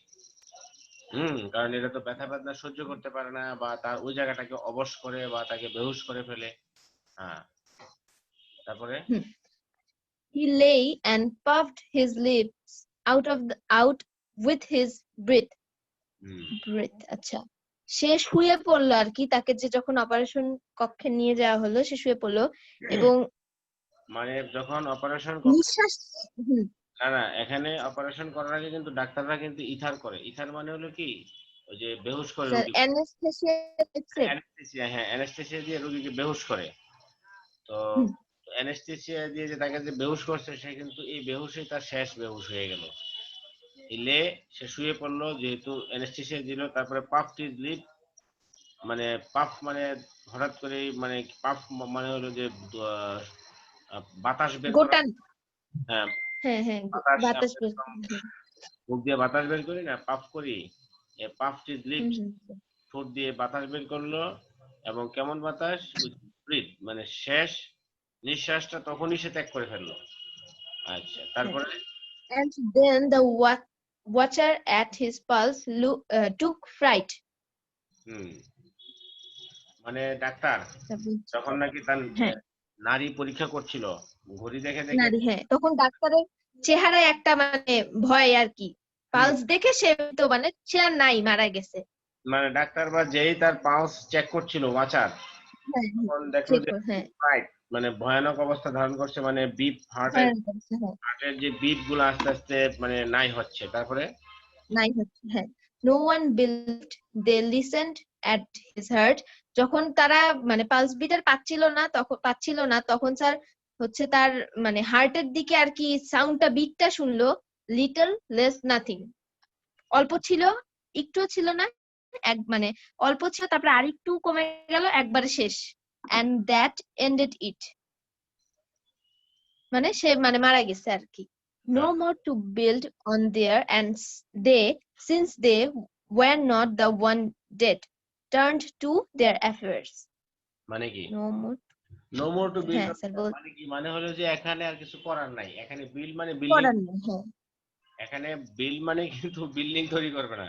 কারণ এটা তো ব্যথা বেদনা সহ্য করতে পারে না, বা তার ওই জায়গাটাকে অবশ করে বা তাকে বেহুশ করে ফেলে। হ্যাঁ, তারপরে? হুম। He lay and puffed his lips out with his breath. Hmm Breath, আচ্ছা। সে শুয়ে পড়লো আর কি, তাকে যে যখন অপারেশন কক্ষে নিয়ে যাওয়া হলো সে শুয়ে পড়লো এবং মানে যখন অপারেশন কক্ষে, নিঃশ্বাস, হুম, না না, এখানে অপারেশন করার আগে কিন্তু ডাক্তাররা কিন্তু ইথার করে। ইথার মানে হলো কি, ওই যে বেহুশ করে স্যার রোগী। অ্যানেস্থেসিয়া টাইপসের, অ্যানেস্থেসিয়া, হ্যাঁ, অ্যানেস্থেসিয়া দিয়ে রোগীকে বেহুশ করে। তো হুম, অ্যানেস্থেসিয়া দিয়ে যে তাকে যে বেহুশ করছে, সে কিন্তু এই বেহুশই তার শেষ বেহুশ হয়ে গেল। ইলে সে শুয়ে পড়লো, যেহেতু অ্যানেস্থেসিয়া দিল। তারপরে পাফ টিজ লিপ, মানে পাফ মানে হঠাৎ করে, মানে পাফ মানে হলো যে বাতাস বের করা। গোটান, হ্যাঁ, হ্যাঁ হ্যাঁ, বাতাস বাতাস আমরা বের যেরকম করে, হ্যাঁ, মুখ দিয়ে বাতাস বের করি না, পাফ করি, পাফ টিজ হুম লিপস, হুম ঠোঁট দিয়ে বাতাস বের করলো। এবং কেমন বাতাস? উইথ ব্রিথ, মানে শেষ নিঃশ্বাসটা তখনই সে ত্যাগ করে ফেললো। আচ্ছা, হ্যাঁ। তারপরে? And then the watcher at his pulse took fright. হুম, মানে ডাক্তার যখন নাকি তার হ্যাঁ, নাড়ি পরীক্ষা করছিল, ঘড়ি দেখে দেখে, নারী, হ্যাঁ, তখন ডাক্তারের চেহারায় একটা মানে ভয় আর কি, হুম, পালস দেখে সে তো মানে সে আর নাই, মারা গেছে। মানে ডাক্তার বা যেই তার পালস চেক করছিল, ওয়াচার, হ্যাঁ হ্যাঁ, তখন দেখলো চেক যে হ্যাঁ, রাইট, মানে ভয়ানক অবস্থা ধারণ করছে, মানে বিপ, হার্টের ভয়ানক অবস্থা, হ্যাঁ, হার্টের যে বিপ গুলো আস্তে আস্তে মানে নাই হচ্ছে। তারপরে? নাই হচ্ছে, হ্যাঁ। No one believed, they listened at his heart. যখন তারা মানে পালস বিটার পাচ্ছিল না তখন স্যার হচ্ছে তার মানে হার্টের দিকে আর কি সাউন্ডটা বিটটা শুনলো, লিটল লেস নাথিং, অল্প ছিল, একটুও ছিল না, এক মানে অল্প ছিল, তারপরে আরেকটু কমে গেল, একবারে শেষ। এন্ড দ্যাট এন্ডেড ইট, মানে সে মানে মারা গেছে আর কি। নো হ্যাঁ, more to build on there and they, since they were not the one dead, turned to their affairs. মানে কি no more, no more to build? হ্যাঁ স্যার বল, মানে কি, মানে হলো যে এখানে আর কিছু করার নাই। এখানে বিল্ড মানে বিল্ডিং, করার নেই, হ্যাঁ, এখানে বিল্ড মানে কিন্তু বিল্ডিং তৈরি করবে না।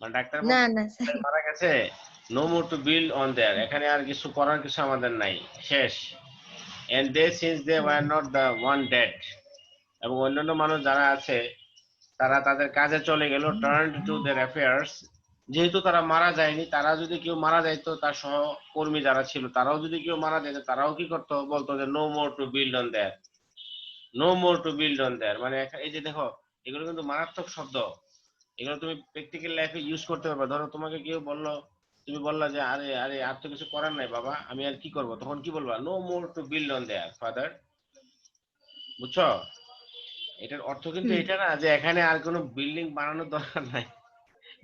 মানে ডাক্তার না বলছে না স্যার, মারা গেছে, no more to build on দেয়ার, এখানে আর কিছু করার কিছু আমাদের নাই, শেষ। And they since they were not the one dead, এবং অন্যান্য মানুষ যারা আছে তারা তাদের কাজে চলে গেল, টার্নড টু দেয়ার অ্যাফেয়ার্স, যেহেতু তারা মারা যায়নি। তারা যদি কেউ মারা যাইতো, তার সহকর্মী যারা ছিল তারাও যদি কেউ মারা যেত, তারাও কি করতো, বলতো যে no more to build on there, no more to build on there. মানে এই যে দেখো, এগুলো কিন্তু মারাত্মক শব্দ, এগুলো তুমি প্র্যাকটিক্যাল লাইফে ইউজ করতে পারবে। ধরো তোমাকে কেউ বললো, তুমি বললা যে আরে আরে আর তো কিছু করার নাই বাবা, আমি আর কি করব, তখন কি বলবা? No more to build on their father. বুঝছো? এটার অর্থ কিন্তু হুম এটা না যে এখানে আর কোনো বিল্ডিং বানানোর দরকার নাই,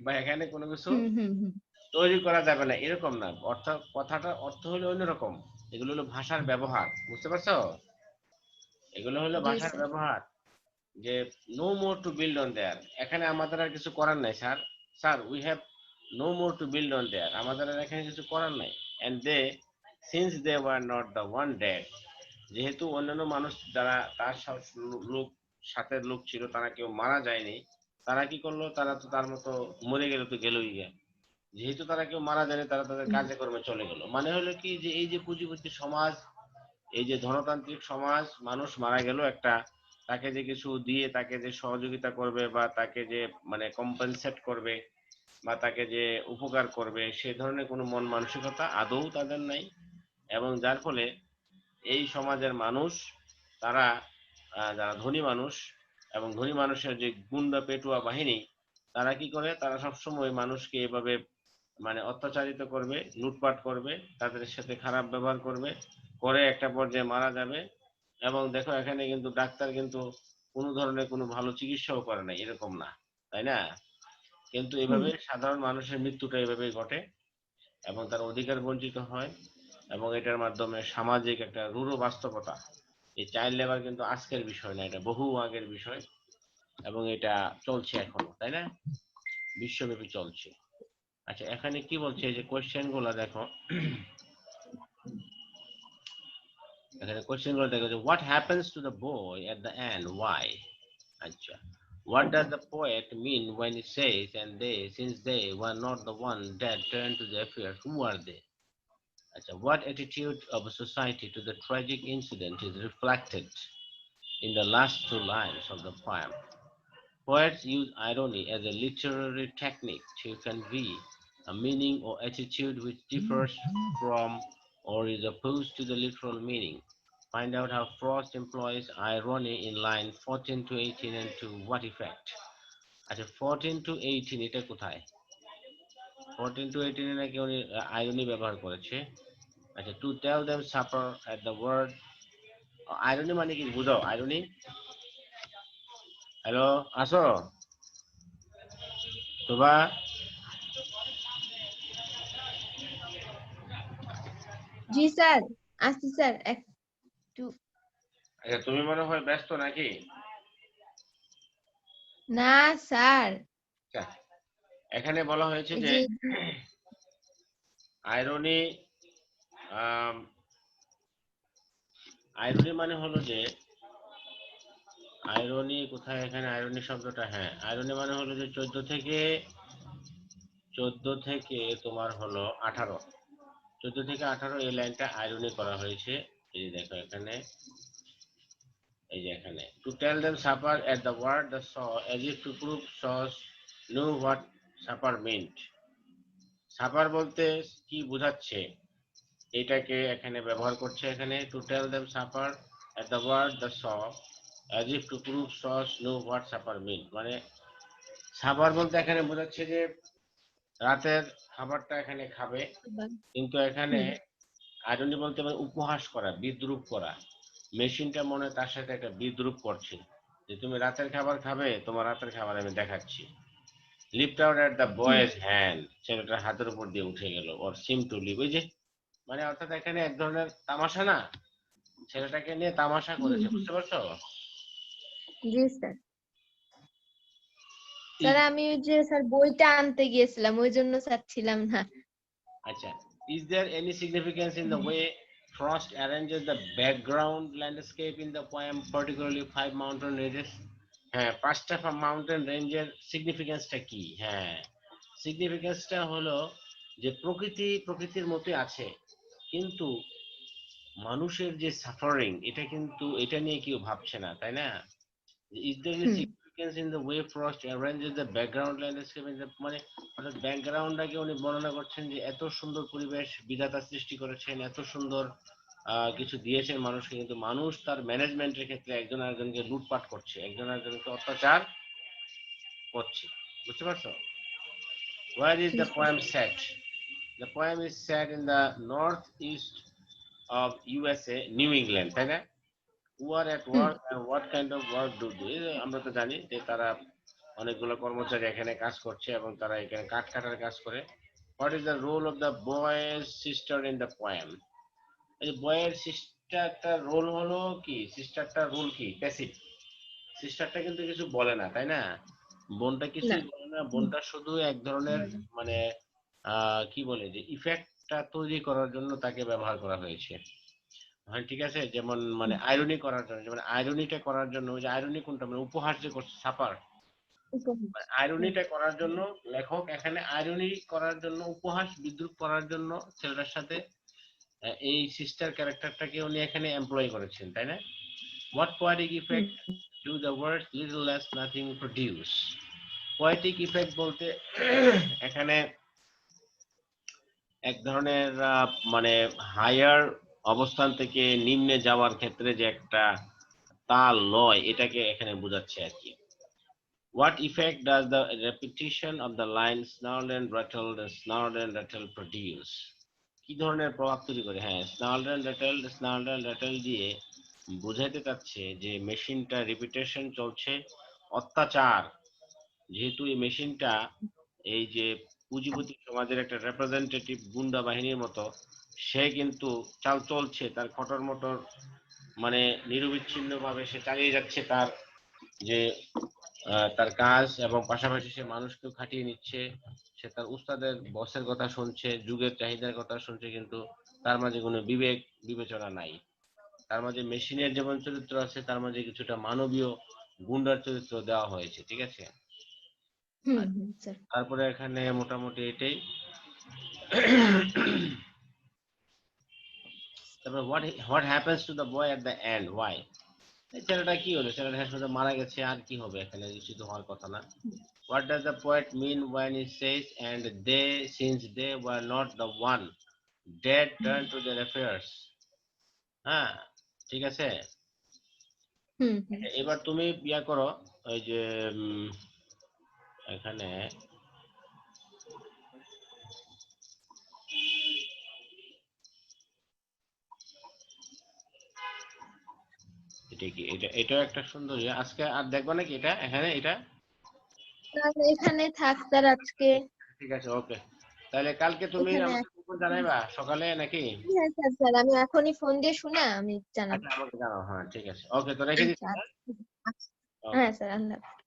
বা এখানে কোনো কিছু হুম হুম হুম, তৈরি করা যাবে না, এরকম না। কথাটার অর্থ হলো অন্যরকম। এগুলো হলো ভাষার ব্যবহার, বুঝতে পারছো? এগুলো হলো জি ভাষার স্যার, ব্যবহার। যে no more to build on দেয়ার, এখানে আমাদের আর কিছু করার নাই sir, sir we have no more to build on their, আমাদের আর এখানে কিছু করার নাই। And they since they were not the one dead, যেহেতু অন্যান্য মানুষ যারা তার লোক সাথে লোক ছিল তারা কেউ মারা যায়নি, তারা কি করলো, তারা তো তার মতো মরে গেল তো গেলই গে, যেহেতু তারা কেউ মারা যায়নি তারা তাদের কাজে কর্মে চলে গেল। মানে হলো কি যে এই যে পুঁজিপতি সমাজ, এই যে ধনতান্ত্রিক সমাজ, মানুষ মারা গেল একটা, তাকে যে কিছু দিয়ে তাকে যে সহযোগিতা করবে বা তাকে যে মানে কম্পেনসেট করবে বা তাকে যে উপকার করবে সে ধরনের কোনো মন মানসিকতা আদৌ তাদের নাই। এবং যার ফলে এই সমাজের মানুষ তারা যারা ধনী মানুষ এবং ধনী মানুষের যে গুন্ডা পেটুয়া বাহিনী, তারা কি করে, তারা সবসময় মানুষকে এভাবে মানে অত্যাচারিত করবে, লুটপাট করবে, তাদের সাথে খারাপ ব্যবহার করবে, করে একটা পর্যায়ে মারা যাবে। এবং দেখো এখানে কিন্তু ডাক্তার কিন্তু কোনো ধরনের কোনো ভালো চিকিৎসাও করে না, এরকম না, তাই না? কিন্তু এভাবে সাধারণ মানুষের মৃত্যুটা এভাবেই ঘটে এবং তার অধিকার বঞ্চিত হয়। এবং এটার মাধ্যমে সামাজিক একটা রূঢ় বাস্তবতা, এই চাইল্ড লেবার কিন্তু আজকের বিষয় না, এটা বহু আগের বিষয় এবং এটা চলছে এখনো, তাই না? বিশ্বব্যাপী চলছে। আচ্ছা এখানে কি বলছে, এই যে কোয়েশ্চেন গুলো দেখো, এখানে কোয়েশ্চেন গুলো দেখো যে what happens to the boy at the end, why? আচ্ছা, what does the poet mean when he says and they, since they were not the one that turned to the affairs, who are they? Acha, what attitude of a society to the tragic incident is reflected in the last two lines of the poem? Poets use irony as a literary technique to convey a meaning or attitude which differs from or is opposed to the literal meaning. Find out how Frost employs irony in line 14 to 18 and to what effect. আচ্ছা 14 to 18 এটা কোথায়? 14 to 18 এ নাকি উনি irony ব্যবহার করেছে। আচ্ছা, to tell them supper at the word, irony মানে কি বুঝাও, আইরনি? হ্যালো, আসো তোবা। জি স্যার, আসছি স্যার একটু। আচ্ছা তুমি মনে হয় ব্যস্ত নাকি? না স্যার, আচ্ছা, এখানে বলা হয়েছে এই যে যে আইরনি, আইরনি মানে হলো যে, আইরনি কোথায় এখানে আইরনি শব্দটা, হ্যাঁ আইরনি মানে হলো যে 14 থেকে তোমার হলো 18, 14 থেকে 18 এই লাইনটা আইরনি করা হয়েছে। এই যে দেখো এখানে, এই যে এখানে to tell them supper at the word the so as if to prove sauce no what supper meant. Supper বলতে কি বোঝাচ্ছে এটাকে এখানে ব্যবহার করছে, এখানে to tell them supper at the word the so as if to prove sauce no what supper meant, মানে supper বলতে এখানে বোঝাচ্ছে যে রাতের খাবারটা এখানে খাবে, কিন্তু এখানে হুম, আইরনি বলতে মানে উপহাস করা, বিদ্রূপ করা। মেশিনটা মনে তার সাথে একটা বিদ্রূপ করছে যে তুমি রাতের খাবার খাবে, তোমার রাতের খাবার আমি দেখাচ্ছি। Lift out at the hmm, boys hand, ছেলেটার হাতের উপর দিয়ে উঠে গেল, ওর সিম টু লিভ, ওই যে মানে অর্থাৎ এখানে এক ধরনের তামাশা না, ছেলেটাকে নিয়ে তামাশা হুম, করেছে, হুম। বুঝতে পারছো? জি স্যার। স্যার আমি ওই যে স্যার বইটা আনতে গিয়েছিলাম, ওই জন্য স্যার ছিলাম না। আচ্ছা, is there any significance in the way Frost arranges the background landscape in the poem, particularly five mountain ranges? হ্যাঁ, পাঁচটা মাউন্টেন রেঞ্জের সিগনিফিকেন্সটা কি? হ্যাঁ, সিগনিফিকেন্সটা হলো যে প্রকৃতি প্রকৃতির মতোই আছে, কিন্তু মানুষের যে সাফারিং এটা কিন্তু এটা নিয়ে কেউ ভাবছে না, তাই না? Is there any hmm, significance in the way Frost arranges the background landscape in the, মানে অর্থাৎ ব্যাকগ্রাউন্ডটাকে উনি বর্ণনা করছেন যে এত সুন্দর পরিবেশ বিধাতা সৃষ্টি করেছেন, এত সুন্দর কিছু দিয়েছেন মানুষকে, কিন্তু মানুষ তার ম্যানেজমেন্টের ক্ষেত্রে একজন আরেকজনকে লুটপাট করছে, একজন আরেকজনকে অত্যাচার করছে, বুঝতে পারছো? Where is G the sir. poem set? The poem is set in the northeast of USA, New England, তাই না? Who are at hmm, work and what kind of work do they? আমরা তো জানি যে তারা অনেকগুলো কর্মচারী এখানে কাজ করছে এবং তারা এখানে কাঠ কাটার কাজ করে। What is the role of the boy's sister in the poem? এই বয়ের সিস্টারটার রোল হলো কি, সিস্টারটার রোল কি, প্যাসিভ, সিস্টারটা কিন্তু কিছু বলে না, তাই না? বোনটা না। কিছুই বলে না, বোনটা শুধু এক ধরনের মানে কি বলে যে ইফেক্টটা তৈরি করার জন্য তাকে ব্যবহার করা হয়েছে। হ্যাঁ ঠিক আছে, যেমন মানে আইরনি করার জন্য, যেমন আইরনিটা করার জন্য, ওই যে আইরনি কোনটা মানে উপহাস যে করছে ছাপার, উপহাস। আইরনিটা করার জন্য লেখক এখানে আইরনি করার জন্য, উপহাস বিদ্রুপ করার জন্য ছেলেটার সাথে এই সিস্টার ক্যারেক্টারটাকে উনি এখানে এমপ্লয় করেছেন, তাই না? What poetic effect do the words little less nothing produce? Poetic effect বলতে এখানে এক ধরনের মানে হায়ার অবস্থান থেকে নিম্নে যাওয়ার ক্ষেত্রে যে একটা তাল লয়, এটাকে এখানে বোঝাচ্ছে আর কি। What effect does the repetition of the line snarled and rattled produce? কি ধরনের প্রভাব তৈরি করে? হ্যাঁ, snarled and rattled দিয়ে বুঝাইতে চাচ্ছে যে মেশিনটা রিপিটেশন চলছে, অত্যাচার, যেহেতু এই মেশিনটা এই যে পুঁজিপতি সমাজের একটা রিপ্রেজেন্টেটিভ গুন্ডা বাহিনীর মতো, সে কিন্তু চাল চলছে তার খটর মটর, মানে নিরবিচ্ছিন্ন ভাবে সে চালিয়ে যাচ্ছে তার যে তার কাজ, এবং পাশাপাশি সে মানুষকেও খাটিয়ে নিচ্ছে। সে তার উস্তাদের বসের কথা শুনছে, যুগের চাহিদার কথা শুনছে, কিন্তু তার মাঝে কোনো বিবেক বিবেচনা নাই। তার মাঝে মেশিনের যেমন চরিত্র আছে, তার মাঝে কিছুটা মানবীয় গুন্ডার চরিত্র দেওয়া হয়েছে, ঠিক আছে? স্যার। তারপরে এখানে মোটামুটি এটাই। তারপরে what happens to the boy at the end, why? এই ছেলেটা কি হলো? ছেলেটা শেষ পর্যন্ত মারা গেছে, আর কি হবে? এখানে কিছু তো হওয়ার কথা না। What does the poet mean when he says, and they, since they were not the one, dead turned to their affairs? হ্যাঁ, ঠিক আছে। এবার তুমি ইয়া করো, ওই যে এখানে এটা কি, এটাও একটা সুন্দর ইয়ে। আজকে আর দেখবা নাকি এটা এখানে এটা? এখানে থাক স্যার আজকে। ঠিক আছে, ওকে। তাহলে কালকে তুমি এখানে আমাকে কখন জানাইবা, সকালে নাকি? হ্যাঁ স্যার, স্যার আমি এখনই ফোন দিয়ে শুনে আমি জানাবো। আচ্ছা, আমাকে জানাও। হ্যাঁ ঠিক আছে, ওকে, তো রেখে দিচ্ছি। আচ্ছা আচ্ছা। হ্যাঁ, হ্যাঁ স্যার, আল্লাহ হাফেজ।